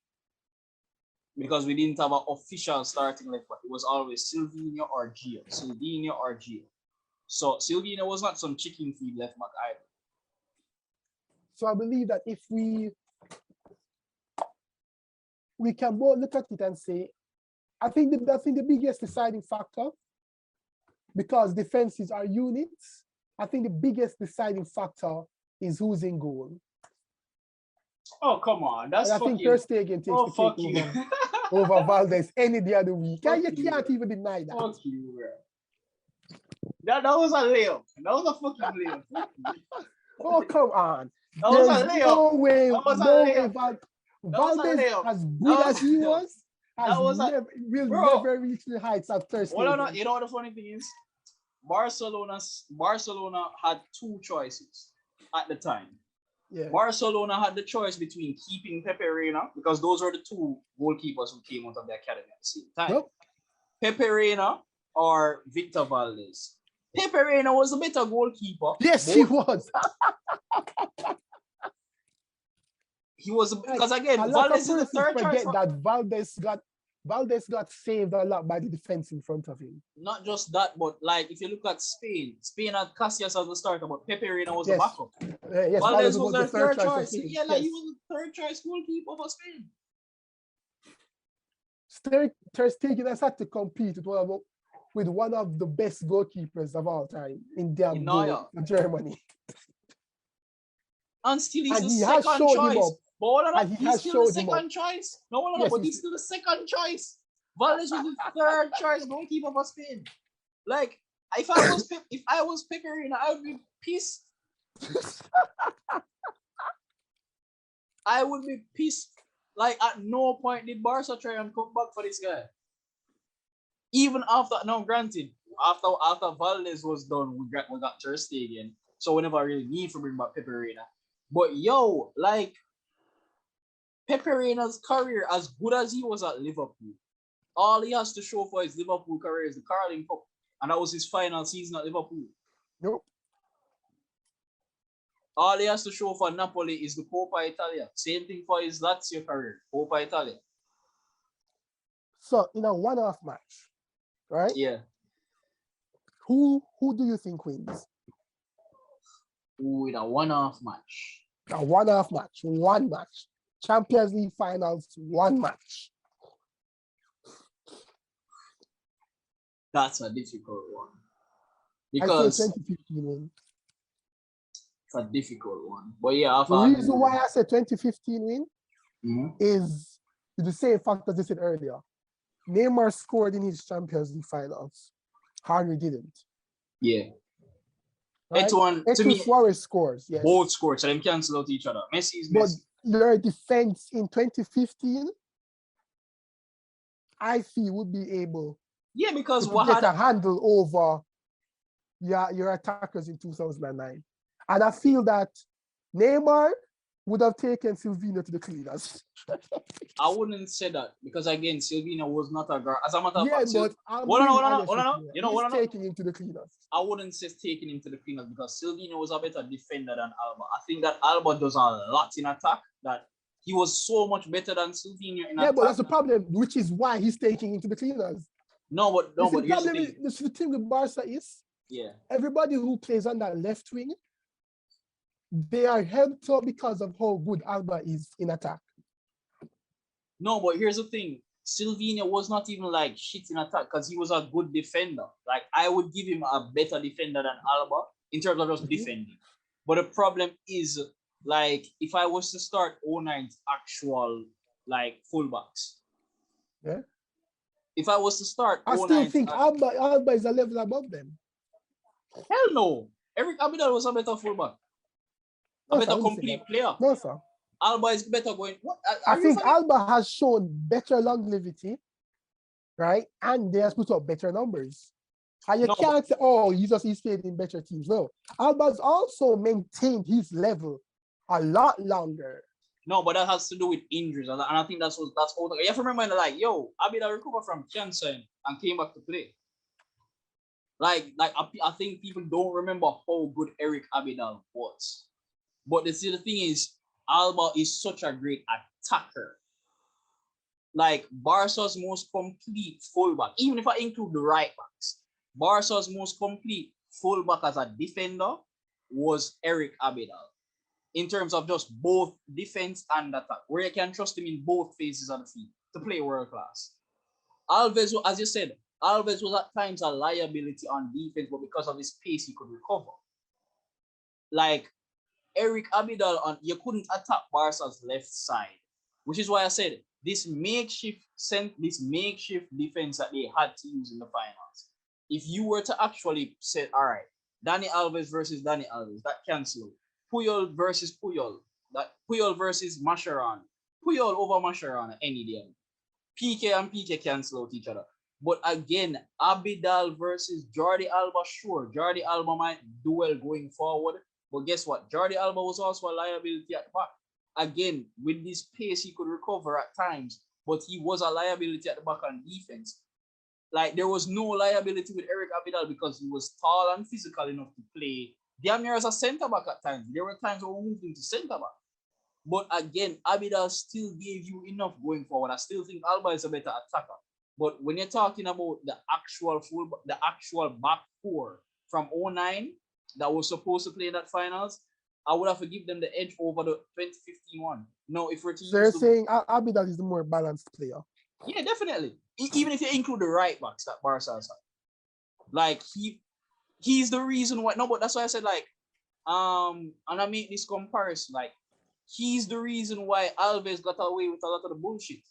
Because we didn't have an official starting left back. It was always Silvinho or Gio. So Silvinho was not some chicken feed left back either. So I believe that if we can both look at it and say, I think the biggest deciding factor, because defenses are units, I think the biggest deciding factor is who's in goal. Oh, come on. That's I think Ter Stegen takes the cake over Valdes any day of the week. You can't even deny that. Fuck you, bro. That was a layup. That was a fucking layup. Oh, come on. That was a layup. No way. Valdes, as good as he was, never reach the heights of Ter Stegen. Well, you know what the funny thing is? Barcelona had two choices at the time. Yeah. Barcelona had the choice between keeping Pepe Reina, because those were the two goalkeepers who came out of the academy at the same time. Yep. Pepe Reina or Victor Valdes. Pepe Reina was a better goalkeeper. Yes, he was. He was, because again, Valdes is the third choice. That Valdes got saved a lot by the defense in front of him. Not just that, but like if you look at Spain had Casillas as the starter, but Pepe Reina was the backup. Yes, Valdes was their third choice. Yeah, like he was the third choice goalkeeper for Spain. Ter Stegen has had to compete with one of with one of the best goalkeepers of all time in their In goal Neuer. for Germany. And still he's And the he has second showed him choice. up. But hold on, And he he's has still the showed him up. second choice. No, Yes, but he's still the second choice. Valdes was the third choice goalkeeper for Spain. Like, if I was Pecorino, I would be pissed. I would be pissed. Like, at no point did Barca try and come back for this guy. Even after, now granted, after Valdes was done, we got Ter Stegen. So we never really need to bring back Pepe Reina. But yo, like, Pepe Reina's career, as good as he was at Liverpool, all he has to show for his Liverpool career is the Carling Cup. And that was his final season at Liverpool. Nope. All he has to show for Napoli is the Coppa Italia. Same thing for his Lazio career, Coppa Italia. So in a one-off match, right? Yeah. Who do you think wins? Ooh, in a one-off match. A one-off match, one match. Champions League finals, one match. That's a difficult one. I Because say 2015 win. it's a difficult one. But yeah, the reason why I said 2015 win is the same fact as I said earlier. Neymar scored in his Champions League finals. Henry didn't. Yeah. Right? To me, Suarez scores. Yes. Both scored, so them cancel out each other. Messi is But Messi. their defense in 2015, I feel would be able because to get a handle over your attackers in 2009. And I feel that Neymar would have taken Silvino to the cleaners. I wouldn't say that because again, Silvino was not a guard. As a matter of fact, but hold on. You know what? Taking him to the cleaners. I wouldn't say taking him to the cleaners because Silvino was a better defender than Alba. I think that Alba does a lot in attack. That he was so much better than Silvino in attack. Yeah, but that's the problem, which is why he's taking him to the cleaners. But the thing with Barca is, everybody who plays on that left wing, they are helped up because of how good Alba is in attack. No, but here's the thing. Silvino was not even like shit in attack because he was a good defender. Like, I would give him a better defender than Alba in terms of just defending. But the problem is, like, if I was to start 09's actual, like, fullbacks. Yeah. If I was to start I still think Alba is a level above them. Hell no. Eric Abidal was a better fullback. A better complete player. No, sir. Alba is better going. What? I think Alba has shown better longevity, right? And they have put up better numbers. And you can't say, oh, he's played in better teams. No. Alba's also maintained his level a lot longer. No, but that has to do with injuries. And I think that's all. You have to remember, like, yo, Abidal recovered from cancer and came back to play. Like I think people don't remember how good Eric Abidal was. But the thing is, Alba is such a great attacker. Like, Barca's most complete fullback, even if I include the right backs, Barca's most complete fullback as a defender was Eric Abidal. In terms of just both defense and attack, where you can trust him in both phases of the field to play world class. Alves, as you said, Alves was at times a liability on defense, but because of his pace, he could recover. Like, Eric Abidal, you couldn't attack Barca's left side, which is why I said this makeshift defense that they had to use in the finals. If you were to actually say, all right, Dani Alves versus Dani Alves, that cancel. Puyol versus Puyol, that Puyol versus Mascherano, Puyol over Mascherano any day. PK and PK cancel out each other. But again, Abidal versus Jordi Alba, sure, Jordi Alba might do well going forward. But guess what? Jordi Alba was also a liability at the back. Again, with this pace, he could recover at times, but he was a liability at the back on defense. Like, there was no liability with Eric Abidal because he was tall and physical enough to play damn near as a center back at times. There were times when we moved him to center back. But again, Abidal still gave you enough going forward. I still think Alba is a better attacker. But when you're talking about the actual back four from 09 that was supposed to play in that finals, I would have to give them the edge over the 2015 one. No, if we're to they're saying Abidal is the more balanced player. Yeah, definitely. Even if you include the right backs that Barca has. Like he's the reason why. No, but that's why I said like and I make this comparison like he's the reason why Alves got away with a lot of the bullshit.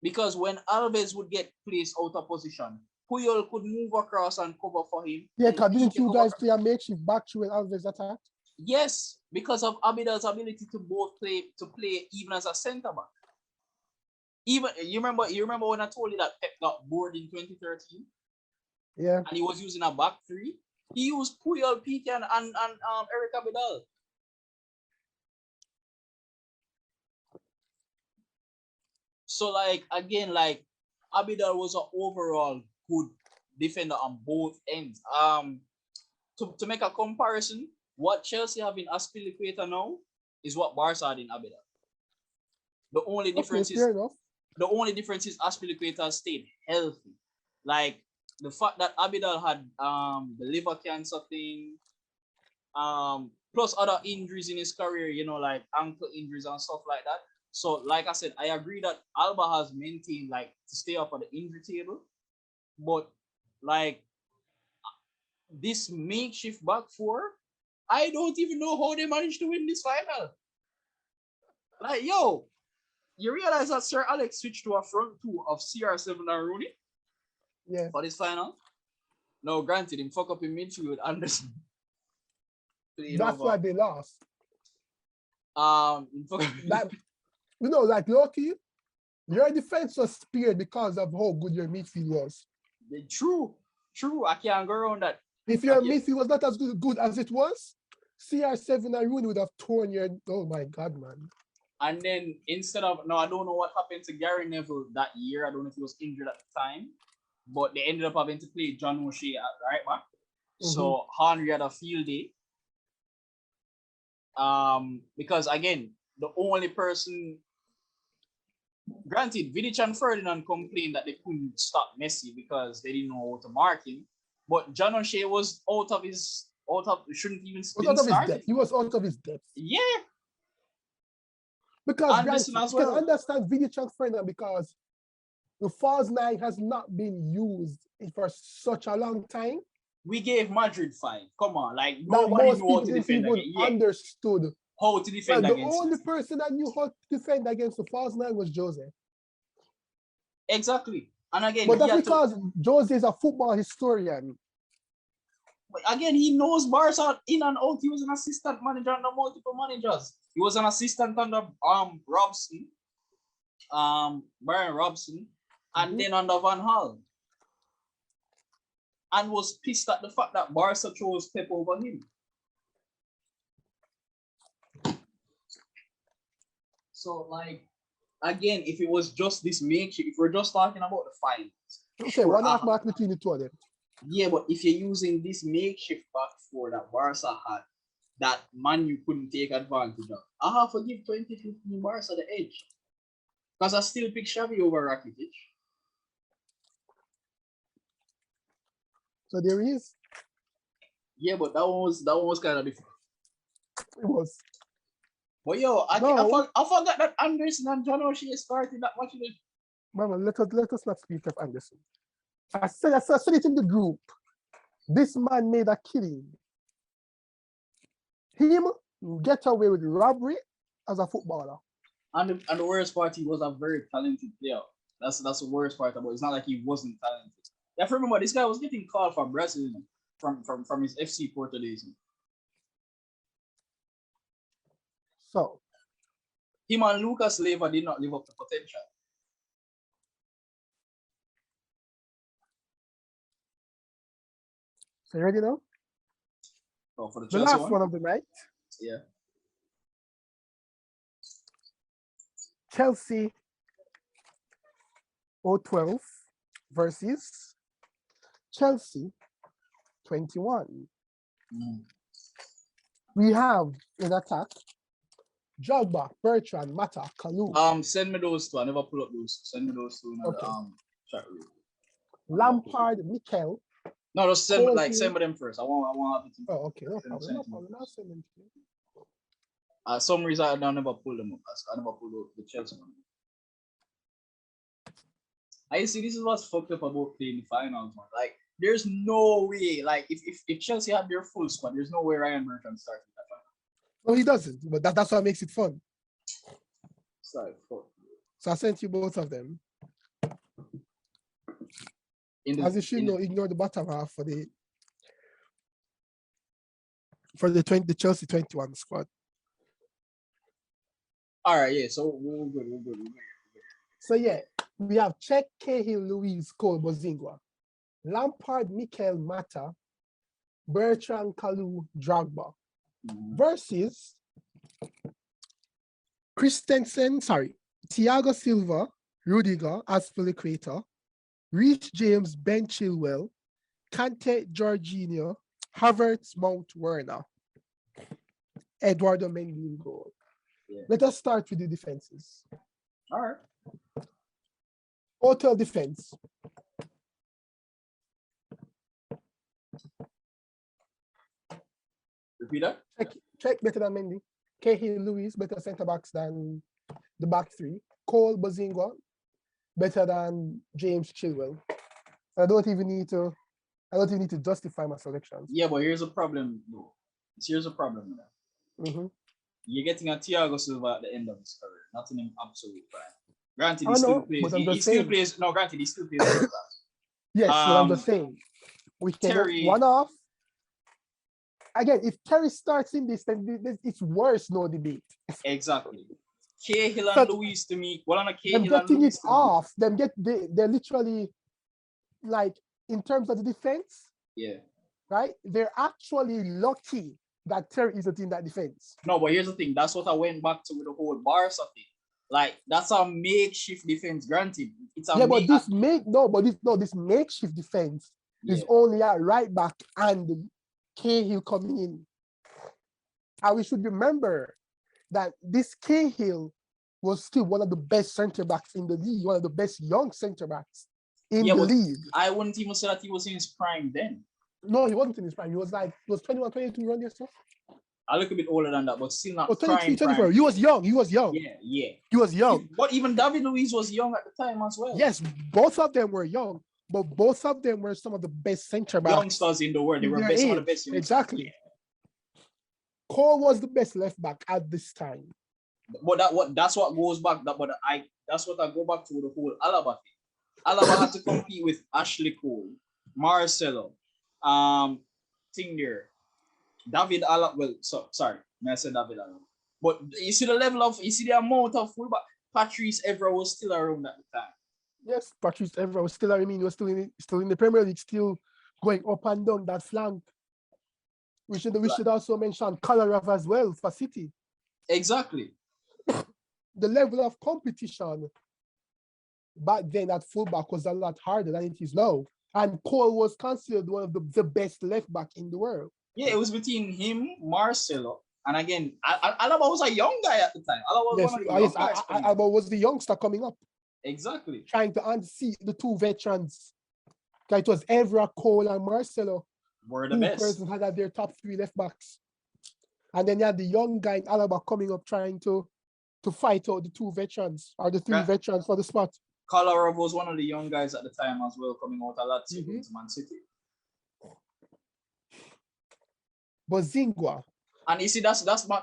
Because when Alves would get placed out of position, Puyol could move across and cover for him. Yeah, And because he didn't can you cover. guys play a makeshift back through when Alves attacked? Yes, because of Abidal's ability to both play even as a centre back. Even you remember when I told you that Pep got bored in 2013? Yeah. And he was using a back three. He used Puyol, Pique, and Eric Abidal. So like again, like Abidal was an overall good defender on both ends. To make a comparison, what Chelsea have in Azpilicueta now is what Barca had in Abidal. The only difference is fair enough. the only difference is Azpilicueta stayed healthy. Like the fact that Abidal had the liver cancer thing, plus other injuries in his career, you know, like ankle injuries and stuff like that. So, like I said, I agree that Alba has maintained like to stay up on the injury table, but like this makeshift back four, I don't even know how they managed to win this final. Like, yo, you realize that Sir Alex switched to a front two of CR7 and Rooney? Yeah. For this final? No, granted, him fuck up in midfield with Anderson. That's why they lost. That, you know, like Loki, your defense was spared because of how good your midfield was. True. I can't go around that. If your midfield was not as good as it was, CR7 and Rooney would have torn your. Oh my God, man. And then instead of, no, I don't know what happened to Gary Neville that year. I don't know if he was injured at the time, but they ended up having to play John O'Shea at right back. So Henry had a field day. Because again, the only person, granted, Vidic and Ferdinand complained that they couldn't stop Messi because they didn't know how to mark him. But John O'Shea was shouldn't even out of his depth. He was out of his depth. Yeah. Because Anderson as well. You can understand Vidic and Ferdinand because the false nine has not been used for such a long time. We gave Madrid 5. Come on, like nobody knew how to defend against. Understood how to defend against. The only person that knew how to defend against the false nine was Jose. Exactly, and again, but that's because Jose is a football historian. But again, he knows Barca in and out. He was an assistant manager under multiple managers. He was an assistant under Robson, Brian Robson, and then under Van Gaal. And was pissed at the fact that Barca chose Pep over him. So, like, again, if it was just this makeshift, if we're just talking about the finals. Okay, sure, 1.5 mark between the two of them. Yeah, but if you're using this makeshift back four that Barca had, that Man U couldn't take advantage of, I have to give 2015 Barca the edge. Because I still pick Xavi over Rakitic. So there is. Yeah, but that one was kind of different. It was. But yo, I forgot that Anderson and John O'Shea started that much. Mama, let us not speak of Anderson. I said it in the group. This man made a killing. Him get away with robbery as a footballer. And the worst part, he was a very talented player. That's the worst part about it. It's not like he wasn't talented. You have to remember, this guy was getting called for Brazil from his FC Porto days. So, him and Lucas Leiva did not live up to potential. So you ready now? Oh, for the Chelsea last one of the night. Yeah. Chelsea 012 versus Chelsea 21. We have in attack Drogba, Bertrand, Mata, Kalou. Send me those two. I never pull up those. Send me those two in the chat room. Lampard, Mikel. No, just send me them first. I want to. Oh, okay. No problem. I'll send them to you. Some reason I never pull them up. I never pull up the Chelsea one. I see this is what's fucked up about playing the finals, man. Like, there's no way. Like, if Chelsea had their full squad, there's no way Ryan Bertrand starts in that final. No, he doesn't. But that's what makes it fun. Sorry, fuck. So I sent you both of them. As you should know, ignore the bottom half for the Chelsea 21 squad. All right, yeah. So we're good. So yeah, we have Cech, Cahill, Luiz, Cole, Bozingua, Lampard, Mikel, Mata, Bertrand, Kalu, Drogba, versus Thiago Silva, Rudiger, Aspilicueta, Reece James, Ben Chilwell, Kante, Jorginho, Havertz, Mount, Werner, Eduardo Mendy in goal. Yeah. Let us start with the defenses. All right. Hotel defense. Repeat that. Cech better than Mendy. Cahill, Luiz better centre backs than the back three. Cole, Bozingua better than James Chilwell. I don't even need to justify my selections. Yeah, but here's a problem, though. Here's a problem with that. Mm-hmm. You're getting a Thiago Silva at the end of his career, not in absolute prime. Granted, he still plays. Granted, he still plays world class. Yes, but I'm just saying. We can one off. Again, if Terry starts in this, then it's worse, no debate. Exactly. Cahill and Luiz to me. Well, on a Cahill and getting it off, they're literally like in terms of the defense. Yeah. Right? They're actually lucky that Terry isn't in that defense. No, but here's the thing. That's what I went back to with the whole Barca thing. Like, that's a makeshift defense. Granted, it's a this makeshift defense is only at right back and Cahill coming in. And we should remember that this Cahill was still one of the best center backs in the league, one of the best young center backs in the league. I wouldn't even say that he was in his prime then. No, he wasn't in his prime. He was 21, 22 around there, so. A little bit older than that, but still not 23, 24. He was young. Yeah. He was young. But even David Luiz was young at the time as well. Yes, both of them were young, but both of them were some of the best center backs. Youngsters in the world. They were some of the best youngsters. Exactly. Yeah. Cole was the best left back at this time. But that's what goes back. That's what I go back to the whole Alaba thing. Alaba had to compete with Ashley Cole, Marcelo, David Alaba. Well, sorry, I said David Alaba. But you see the amount of fullback. Patrice Evra was still around at the time. Yes, Patrice Evra was still around. He was still in the Premier League, still going up and down that flank. We should also mention Kolarov as well for City. Exactly. The level of competition back then at fullback was a lot harder than it is now. And Cole was considered one of the best left back in the world. Yeah, it was between him, Marcelo, and again, Alaba was a young guy at the time. Alaba was the youngster coming up. Exactly. Trying to unseat the two veterans. It was Evra, Cole, and Marcelo. Were the best. Had their top three left backs. And then you had the young guy in Alaba coming up trying to fight out the two veterans or the three veterans for the spot. Kolarov was one of the young guys at the time as well, coming out a lot to Man City. Bozingua. And you see, that's my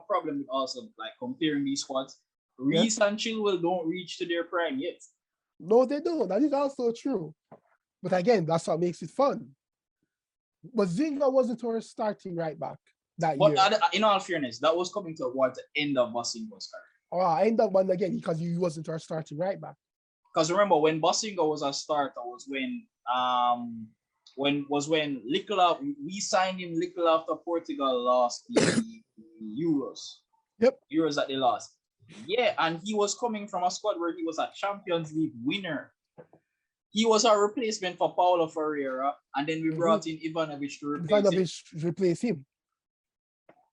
problem with also like comparing these squads. Reece and Chilwell don't reach to their prime yet. No, they don't. That is also true. But again, that's what makes it fun. Bozingua wasn't our starting right back that year. But in all fairness, that was coming towards the end of Bosinga's career. End up one again because he wasn't our starting right back. Because remember, when Bosinga was a starter, was when Licula, we signed him little after Portugal lost the Euros. Yep. Euros that they lost. Yeah, and he was coming from a squad where he was a Champions League winner. He was our replacement for Paulo Ferreira, and then we brought in Ivanovic to replace him.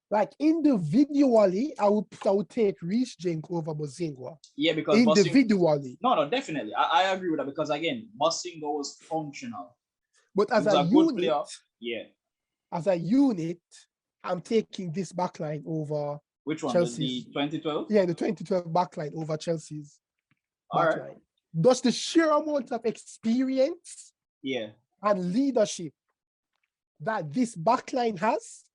Like individually, I would take Reece James over Bozingua. Yeah, because individually. No, definitely. I agree with that because again, Bozingua was functional. But as a unit, as a unit, I'm taking this backline over which one? Chelsea's. The 2012? Yeah, the 2012 backline over Chelsea's All backline. right. Just the sheer amount of experience Yeah. and leadership that this backline has,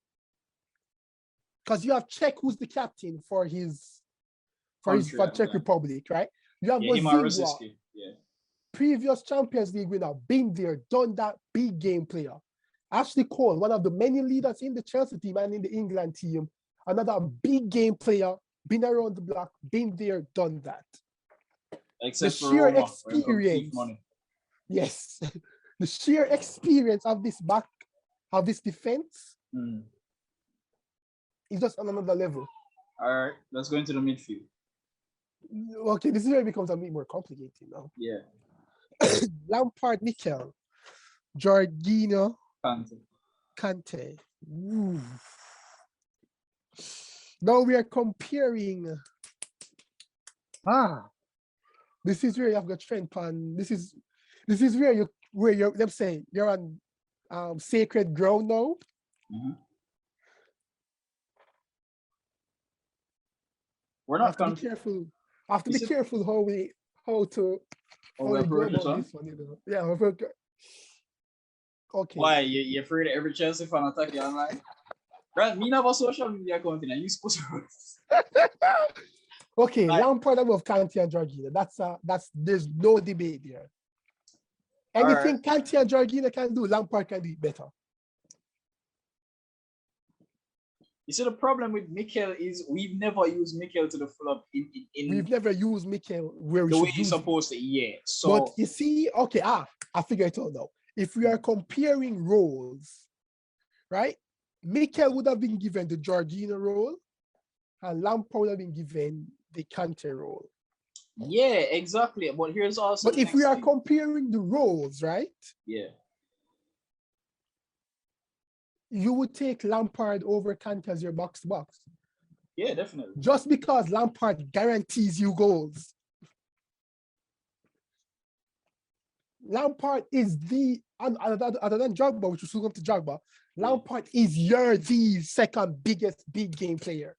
because you have Czech, who's the captain for Country at the Czech time. Republic, right? You have Yeah, him and Bozingua, Rosicky. Yeah. previous Champions League winner, been there, done that, big game player. Ashley Cole, one of the many leaders in the Chelsea team and in the England team, another big game player, been around the block, been there, done that. Except The for sheer Roma, experience. money. Yes, the sheer experience of this defense is just on another level. All right, let's go into the midfield. Okay, this is where it becomes a bit more complicated now. Yeah. Lampard, Mikel, Jorginho, Kante. Ooh. Now we are comparing. This is where you have got Trent Pan. This is where you're. Let's say you're on sacred ground now. Mm-hmm. We're not. Have to be careful. Have to be careful how we go about this one. You know? Yeah. Okay. Why you afraid of every Chelsea fan attack you online? Right, me never social media account and you supposed to. Okay, like, Lampard above Kante and Jorginho. That's there's no debate there. Anything right. Kante and Jorginho can do, Lampard can do it better. You see, the problem with Mikel is we've never used Mikel to the full up in we've never used Mikel where we the should way he's supposed to, yeah. So but you see, okay, I figure it out now. If we are comparing roles, right? Mikel would have been given the Jorginho role, and Lampard would have been given the Kante role. Yeah, exactly. But here's also. But if we are comparing the roles, right? Yeah. You would take Lampard over Kante as your box to box. Yeah, definitely. Just because Lampard guarantees you goals. Lampard is the, other than Drogba, which will come to Drogba, Lampard is the second biggest big game player.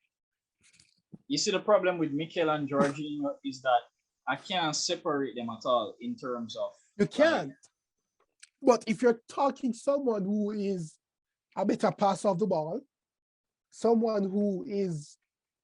You see, the problem with Mikel and Jorginho is that I can't separate them at all in terms of. You can't. But if you're talking someone who is a better passer of the ball, someone who is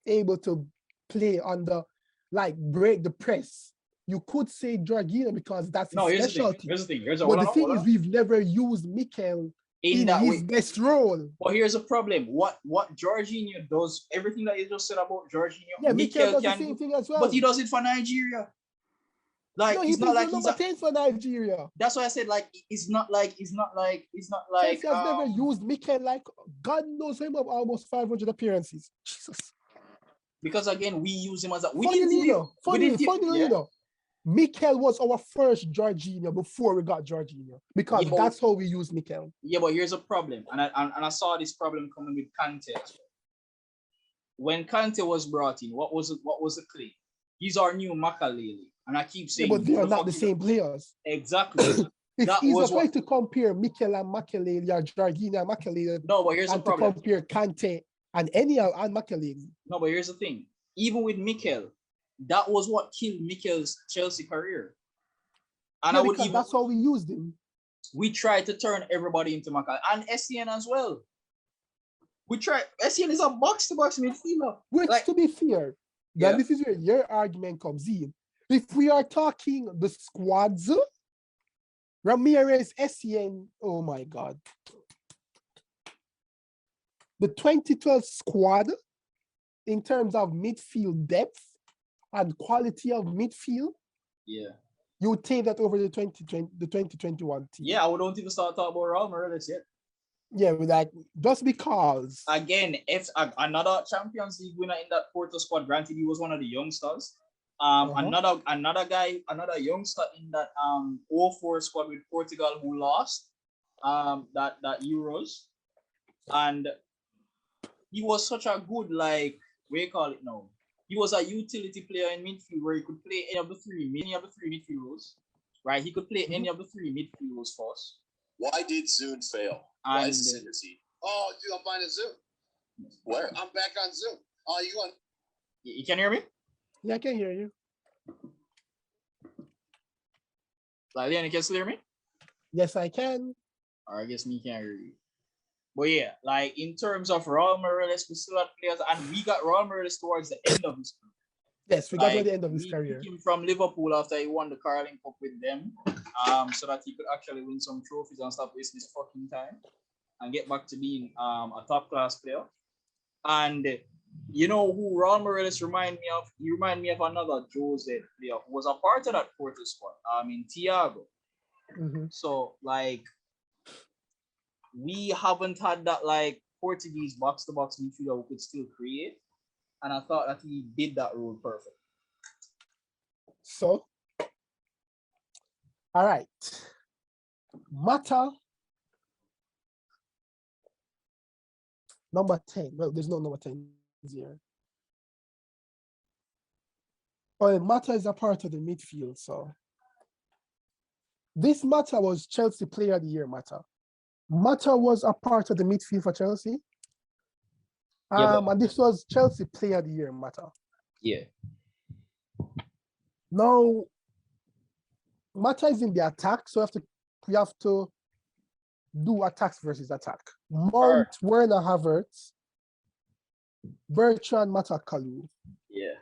able to play on the, like, break the press, you could say Jorginho because that's his specialty. Here's the thing. But the thing is, we've never used Mikel in his best role. But here's a problem. What Jorginho does, everything that you just said about Jorginho, yeah, Mikel does the same thing as well. But he does it for Nigeria. Like, no, it's not like he's 10 for Nigeria. That's why I said, like, it's not like Chelsea has never used Mikel, like, God knows him of almost 500 appearances. Jesus. Because again, we use him as a funny, Mikel was our first Jorginho before we got Jorginho, because that's how we use Mikel. Yeah, but here's a problem, and I saw this problem coming with Kante as well. When Kante was brought in, what was the claim? He's our new Makelele, and I keep saying, but they are not the same players. Exactly. It's easier to compare Mikel and Makelele or Jorginho and Makelele. No, but here's the problem. To compare Kante and and Makelele. No, but here's the thing. Even with Mikel, that was what killed Mikel's Chelsea career. And that's how we used him. We tried to turn everybody into Makel and Essien as well. Essien is a box-to-box midfielder. Which, to be fair, this is where your argument comes in. If we are talking the squads, Ramirez, Essien, oh my God. The 2012 squad, in terms of midfield depth and quality of midfield, you would take that over the 2021 team. Yeah, I wouldn't even start talking about Real Morales yet. Yeah, like, just because. Again, if another Champions League winner in that Porto squad, granted he was one of the youngsters. Another youngster in that 04 squad with Portugal who lost that Euros, and he was such a good, like, what do you call it now? He was a utility player in midfield where he could play any of the three midfield roles, right? He could play any of the three midfield roles for us. Why did Zoom fail? Why is this intercede? Oh, dude, I'm finding Zoom. Where? I'm back on Zoom. Oh, you can hear me? Yeah, I can hear you. Like, Leon, you can still hear me? Yes, I can. Or I guess me can't hear you. But yeah, like in terms of Raul Morales, we still had players, and we got Raul Morales towards the end of his career. Yes, we got to Like, the end of his we career. took him from Liverpool after he won the Carling Cup with them, so that he could actually win some trophies and stop wasting his fucking time and get back to being a top class player. And you know who Raul Morales remind me of? He remind me of another Jose player who was a part of that Porto squad. In Thiago. Mm-hmm. So like, we haven't had that like Portuguese box to box midfielder who could still create, and I thought that he did that role perfect. So, all right, Mata number 10. Well, there's no number 10 here. Oh, Mata is a part of the midfield. So, this Mata was Chelsea Player of the Year. Mata was a part of the midfield for Chelsea. And this was Chelsea Player of the Year. Mata. Yeah. Now, Mata is in the attack, so we have to do attacks versus attack. Mount, Werner, Havertz, Bertrand, Mata, Kalu. Yeah.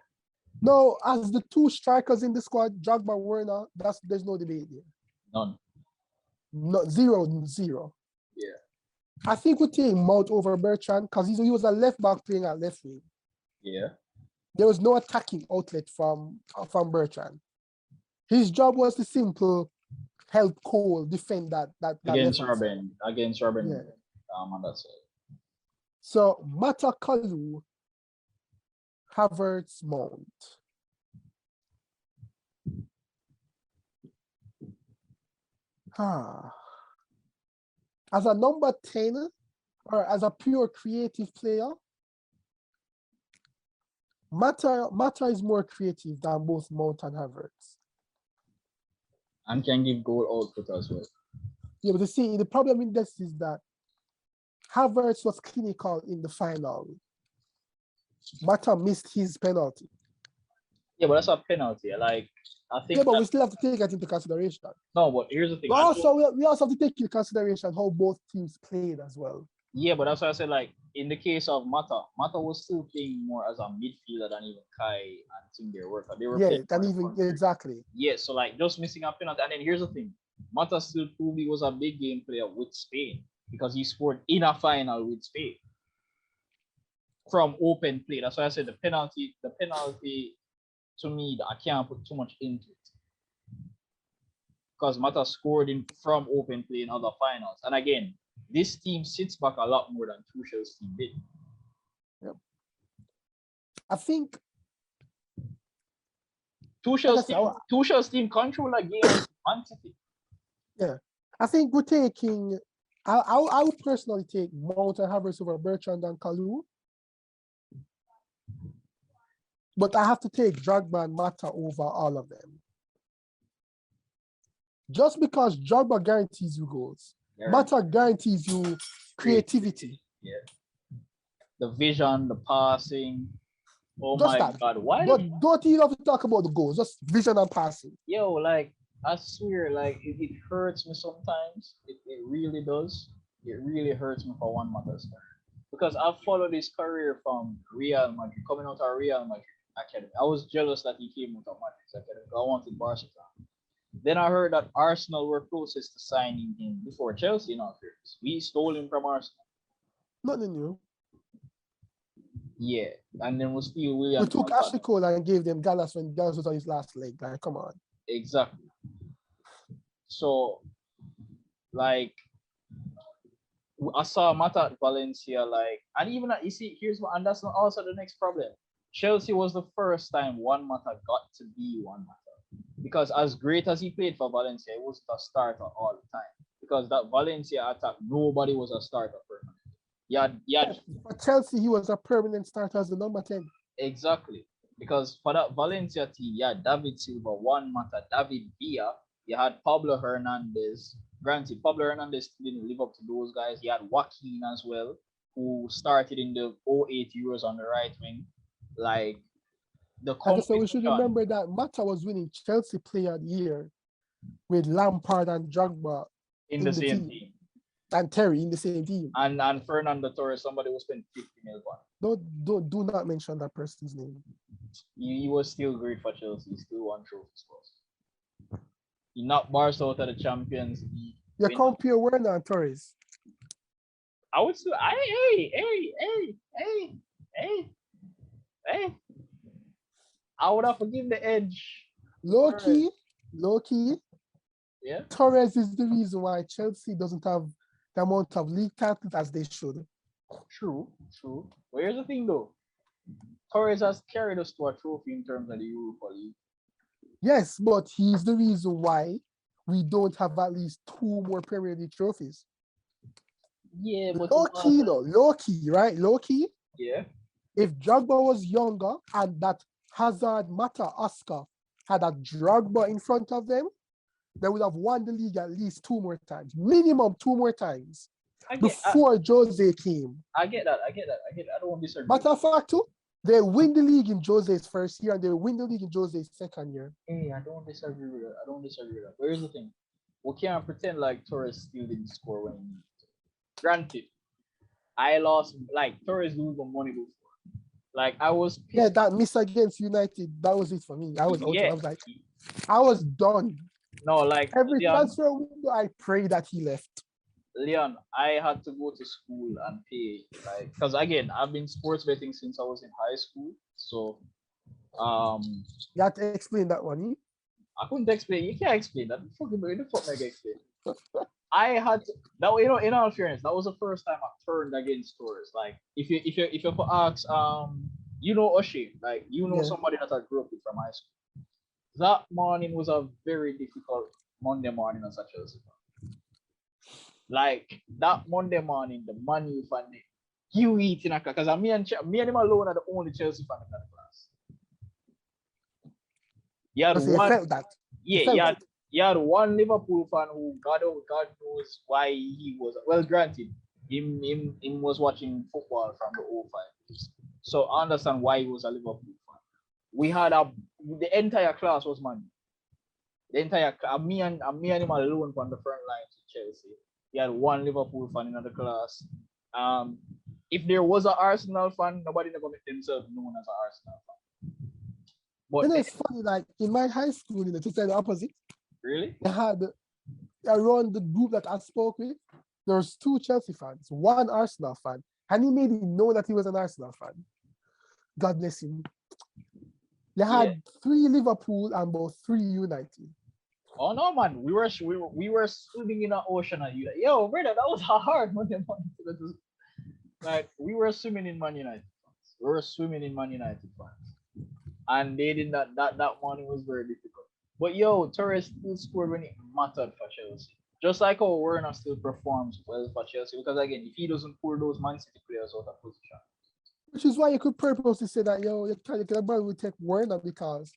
Now, as the two strikers in the squad, Drogba, Werner, there's no debate here. None. No, 0-0. Yeah. I think we take Mount over Bertrand because he was a left back playing at left wing. Yeah. There was no attacking outlet from Bertrand. His job was to simple help Cole defend that against Robin. Yeah. On that side. So Mata, Kalu, Havertz, Mount. As a number 10 or as a pure creative player, Mata is more creative than both Mount and Havertz. And can give goal output as well. Yeah, but the problem in this is that Havertz was clinical in the final. Mata missed his penalty. Yeah, but that's a penalty. Like, I think. Yeah, but we still have to take that into consideration. No, but here's the thing. But also, we also have to take into consideration how both teams played as well. Yeah, but that's why I said, like, in the case of Mata was still playing more as a midfielder than even Kai and Tim their worker. They were exactly. Yeah, so like just missing a penalty. And then here's the thing. Mata still proved he was a big game player with Spain because he scored in a final with Spain from open play. That's why I said the penalty to me, I can't put too much into it. Because Mata scored from open play in other finals. And again, this team sits back a lot more than Tuchel's team did. I think Tuchel's team control a game quantity. Yeah, I think we're taking. I would personally take Mount and Havertz over Bertrand and Kalu, but I have to take Drogba and Mata over all of them. Just because Drogba guarantees you goals, Mata guarantees you creativity. Yeah. The vision, the passing. Oh just my that. God. Why? Don't even have to talk about the goals, just vision and passing. Yo, like, I swear, like, it hurts me sometimes. It really does. It really hurts me for one Mata's career. Because I've followed his career from Real Madrid, coming out of Real Madrid Academy. I was jealous that he came out of Madrid's Academy. I wanted Barcelona. Then I heard that Arsenal were closest to signing him before Chelsea, in all fairness. We stole him from Arsenal. Nothing new. Yeah, and then we steal William. We took Ashley Cole and gave them Gallas when Gallas was on his last leg. Like, come on. Exactly. So, like, I saw Mata at Valencia, like, and even you see, and that's also the next problem. Chelsea was the first time one Mata got to be one Mata. Because as great as he played for Valencia, he wasn't a starter all the time. Because that Valencia attack, nobody was a starter permanent. Yeah. For Chelsea, he was a permanent starter as the number 10. Exactly. Because for that Valencia team, you had David Silva, Juan Mata, David Villa, you had Pablo Hernandez. Granted, Pablo Hernandez didn't live up to those guys. You had Joaquin as well, who started in the 08 Euros on the right wing. Like, so we should remember that Mata was winning Chelsea Player of the Year with Lampard and Drogba in the same team. And Terry in the same team. And Fernando Torres, somebody was spent 50 million. Do not mention that person's name. He was still great for Chelsea. He still won trophies for us. He knocked Barca out of the Champions League. You compare Werner and Torres. I would say, hey. I would have to give the edge. Low key. Yeah. Torres is the reason why Chelsea doesn't have the amount of league titles as they should. True. But here's the thing though. Torres has carried us to a trophy in terms of the Europa League. Yes, but he's the reason why we don't have at least 2 more Premier League trophies. Yeah, but low key. Yeah. If Drogba was younger and that Hazard, Mata, Oscar had a Drogba in front of them, they would have won the league at least 2 more times, minimum 2 more times before Jose came. I get that. I don't want to disagree. Matter of fact, too, they win the league in Jose's first year and they win the league in Jose's second year. Hey, I don't disagree with that. But here's the thing. We can't pretend like Torres still didn't score when he needed to. Granted, I lost, like, Torres lose the money before. Like, I was pissed. Yeah, that miss against United, that was it for me. I was I was done. No, like every transfer window, I pray that he left. Leon, I had to go to school and pay, like, because again, I've been sports betting since I was in high school. So, you have to explain that one. I couldn't explain. You can't explain that. The fuck make I explain? I had to, that, you know, in all fairness, that was the first time I turned against Torres. Like, if you ask, you know Oshie, like, you know somebody that I grew up with from high school. That morning was a very difficult Monday morning as a Chelsea fan. Like, that Monday morning, the Man U fan, you eating a because me and him alone are the only Chelsea fan in that class. You had one Liverpool fan who God knows why he was, well, granted, him was watching football from the 05 years. So I understand why he was a Liverpool fan. We had the entire class was Man. The entire me and him alone from the front line to Chelsea. He had one Liverpool fan in the class. If there was an Arsenal fan, nobody never made themselves known as an Arsenal fan. But it's funny, like in my high school, to say the opposite. Really? I had around the group that I spoke with, there was 2 Chelsea fans, 1 Arsenal fan, and he made it known that he was an Arsenal fan. God bless him. They had 3 Liverpool and about 3 United. Oh no, man! We were swimming in an ocean and you, yo, brother, that was hard, man. Like, we were swimming in Man United fans. We were swimming in Man United fans, and they did not. That morning was very difficult. But yo, Torres still scored when it mattered for Chelsea. Just like how Werner still performs well for Chelsea, because again, if he doesn't pull those Man City players out of position. Which is why you could purposely say that, yo, you can take Werner because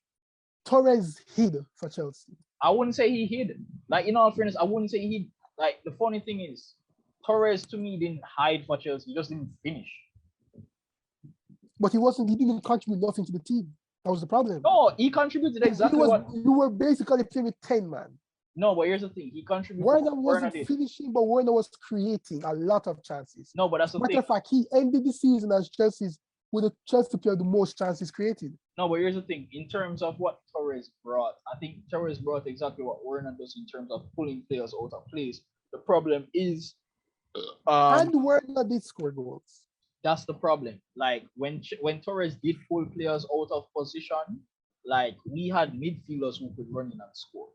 Torres hid for Chelsea. I wouldn't say he hid. Like, in all fairness, I wouldn't say he hid. Like, the funny thing is, Torres to me didn't hide for Chelsea. He just didn't finish. But he didn't contribute nothing to the team. That was the problem. No, he contributed exactly you were basically playing with 10 man. No, but here's the thing. He contributed. Werner wasn't finishing, but Werner was creating a lot of chances. No, but that's the thing. Matter of fact, he ended the season as with the Chelsea player the most chances created. No, but here's the thing. In terms of what Torres brought, I think Torres brought exactly what Werner does in terms of pulling players out of place. The problem is, and Werner did score goals. That's the problem. Like, when Torres did pull players out of position, like, we had midfielders who could run in and score.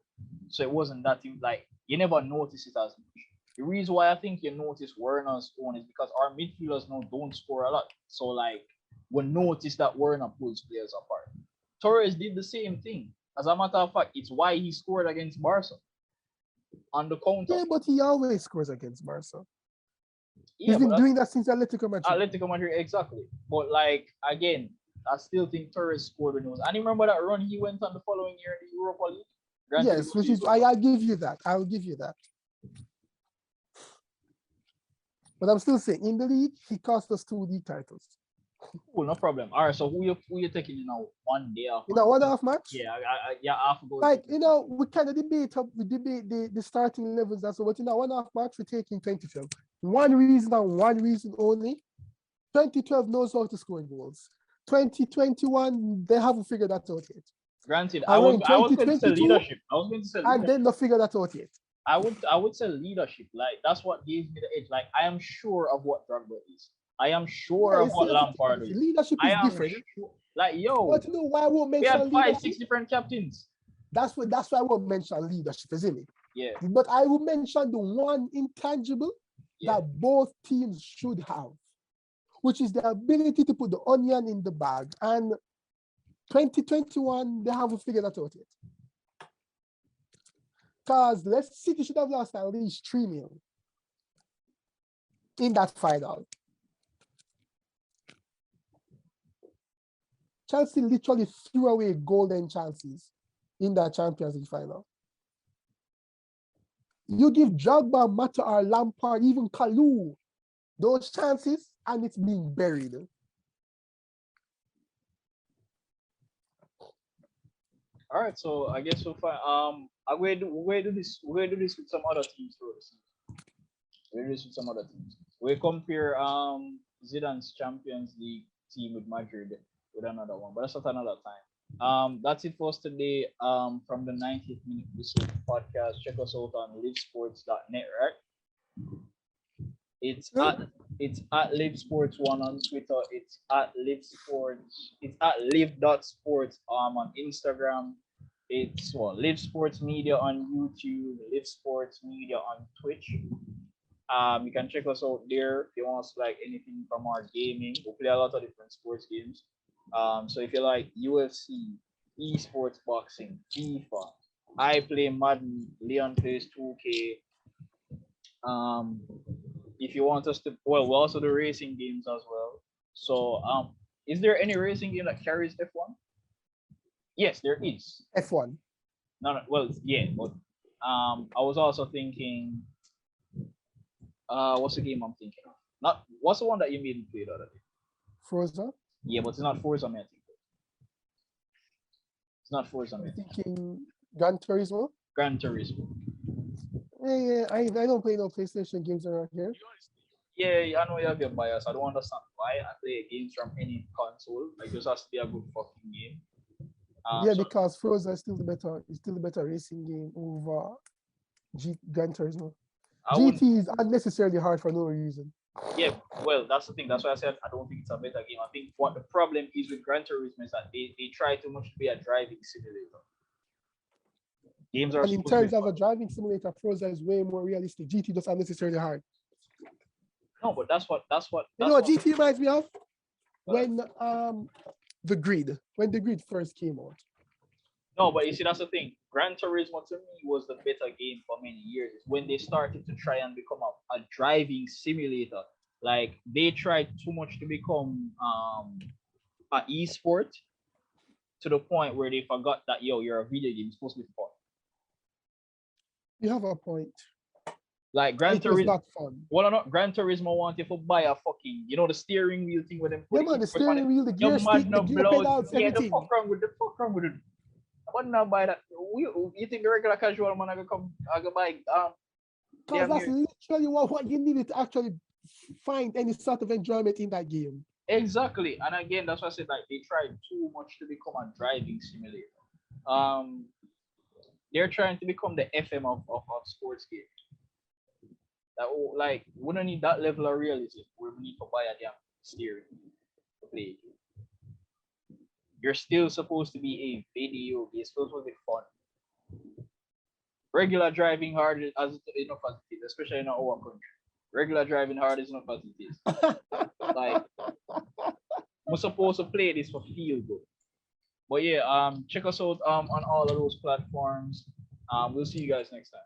So it wasn't that thing, like, you never notice it as much. The reason why I think you notice Werner's own is because our midfielders now don't score a lot. So, like, we notice that Werner pulls players apart. Torres did the same thing. As a matter of fact, it's why he scored against Barca on the counter. Yeah, but he always scores against Barca. He's been doing that since Atletico Madrid. Atletico Madrid, exactly. But, like, again, I still think Torres scored when he was. And remember that run he went on the following year in the Europa League? Yes, which is, I'll give you that. I'll give you that. But I'm still saying, in the league, he cost us 2 league titles. Cool, no problem. All right, so who you taking in a 1 day off? You know, 1.5 match. Yeah, yeah, half go. Like, you know, we kind of debate the starting levels and so, but in a 1.5 match, we're taking 2012. One reason and one reason only. 2012 knows how to score goals. 2021, they haven't figured that out yet. Granted, I was going to say leadership. And then they figure that out yet. I would say leadership. Like, that's what gives me the edge. Like, I am sure of what Drogba is. I am sure of what Lampard is. Leadership is different. Sure, like, yo, but you know why I won't mention we had 5-6 different captains. That's why I won't mention leadership, isn't it? Yeah. But I will mention the one intangible that both teams should have, which is the ability to put the onion in the bag. And 2021, they haven't figured that out yet. Because City should have lost at least 3-0 in that final. Chelsea literally threw away golden chances in that Champions League final. You give Drogba, Mata, or Lampard, even Kalou, those chances, and it's being buried. All right, so I guess we'll find. We're going to do this with some other teams first. We'll do this with some other teams. We compare Zidane's Champions League team with Madrid with another one, but that's not another time. That's it for us today. From the 90th Minute Whistle podcast. Check us out on livesports.net, right? It's at livesports1 on Twitter. It's at livesports. It's at live.sports on Instagram. It's Live Sports Media on YouTube, Live Sports Media on Twitch. You can check us out there if you want to like anything from our gaming. We play a lot of different sports games. So if you like UFC, esports boxing, FIFA, I play Madden, Leon plays 2K. If you want us to, we also do racing games as well. So is there any racing game that carries F1? Yes, there is. F1. No, well, yeah, but I was also thinking, what's the game I'm thinking of? What's the one that you made me play the other day? Forza? Yeah, but it's not Forza, man. It's not Forza, man. I'm thinking Gran Turismo? Gran Turismo. Yeah, I don't play no PlayStation games around here. Yeah, I know you have your bias. I don't understand why I play games from any console. Like, this has to be a good fucking game. Because Forza is still the better racing game over Gran Turismo. GT is unnecessarily hard for no reason. Yeah, well, that's the thing. That's why I said I don't think it's a better game. I think what the problem is with Gran Turismo is that they try too much to be a driving simulator. Games are. And in terms of a driving simulator, Forza is way more realistic. GT just unnecessarily hard. No, but that's what. You know what GT reminds me of? When the Grid first came out. No, but you see, that's the thing. Gran Turismo to me was the better game for many years. It's when they started to try and become a driving simulator. Like, they tried too much to become an esport to the point where they forgot that, you're a video game. It's supposed to be fun. You have a point. Like Gran Turismo, not fun. Well, not Gran Turismo wanted to buy a fucking, the steering wheel thing with them. The steering wheel, the gear stick, the gear pedals, everything. The fuck wrong with it. I wouldn't now buy that. You think the regular casual man I go buy because that's literally what you needed to actually find any sort of enjoyment in that game. Exactly, and again, that's why I said like they tried too much to become a driving simulator. They're trying to become the FM of sports games. Like, we don't need that level of realism where we need to buy a damn steering to play. You're still supposed to be a video. It's supposed to be fun. Regular driving hard is enough as it is, especially in our country. Regular driving hard is enough as it is. Like, we're supposed to play this for feel good. But yeah, check us out on all of those platforms. We'll see you guys next time.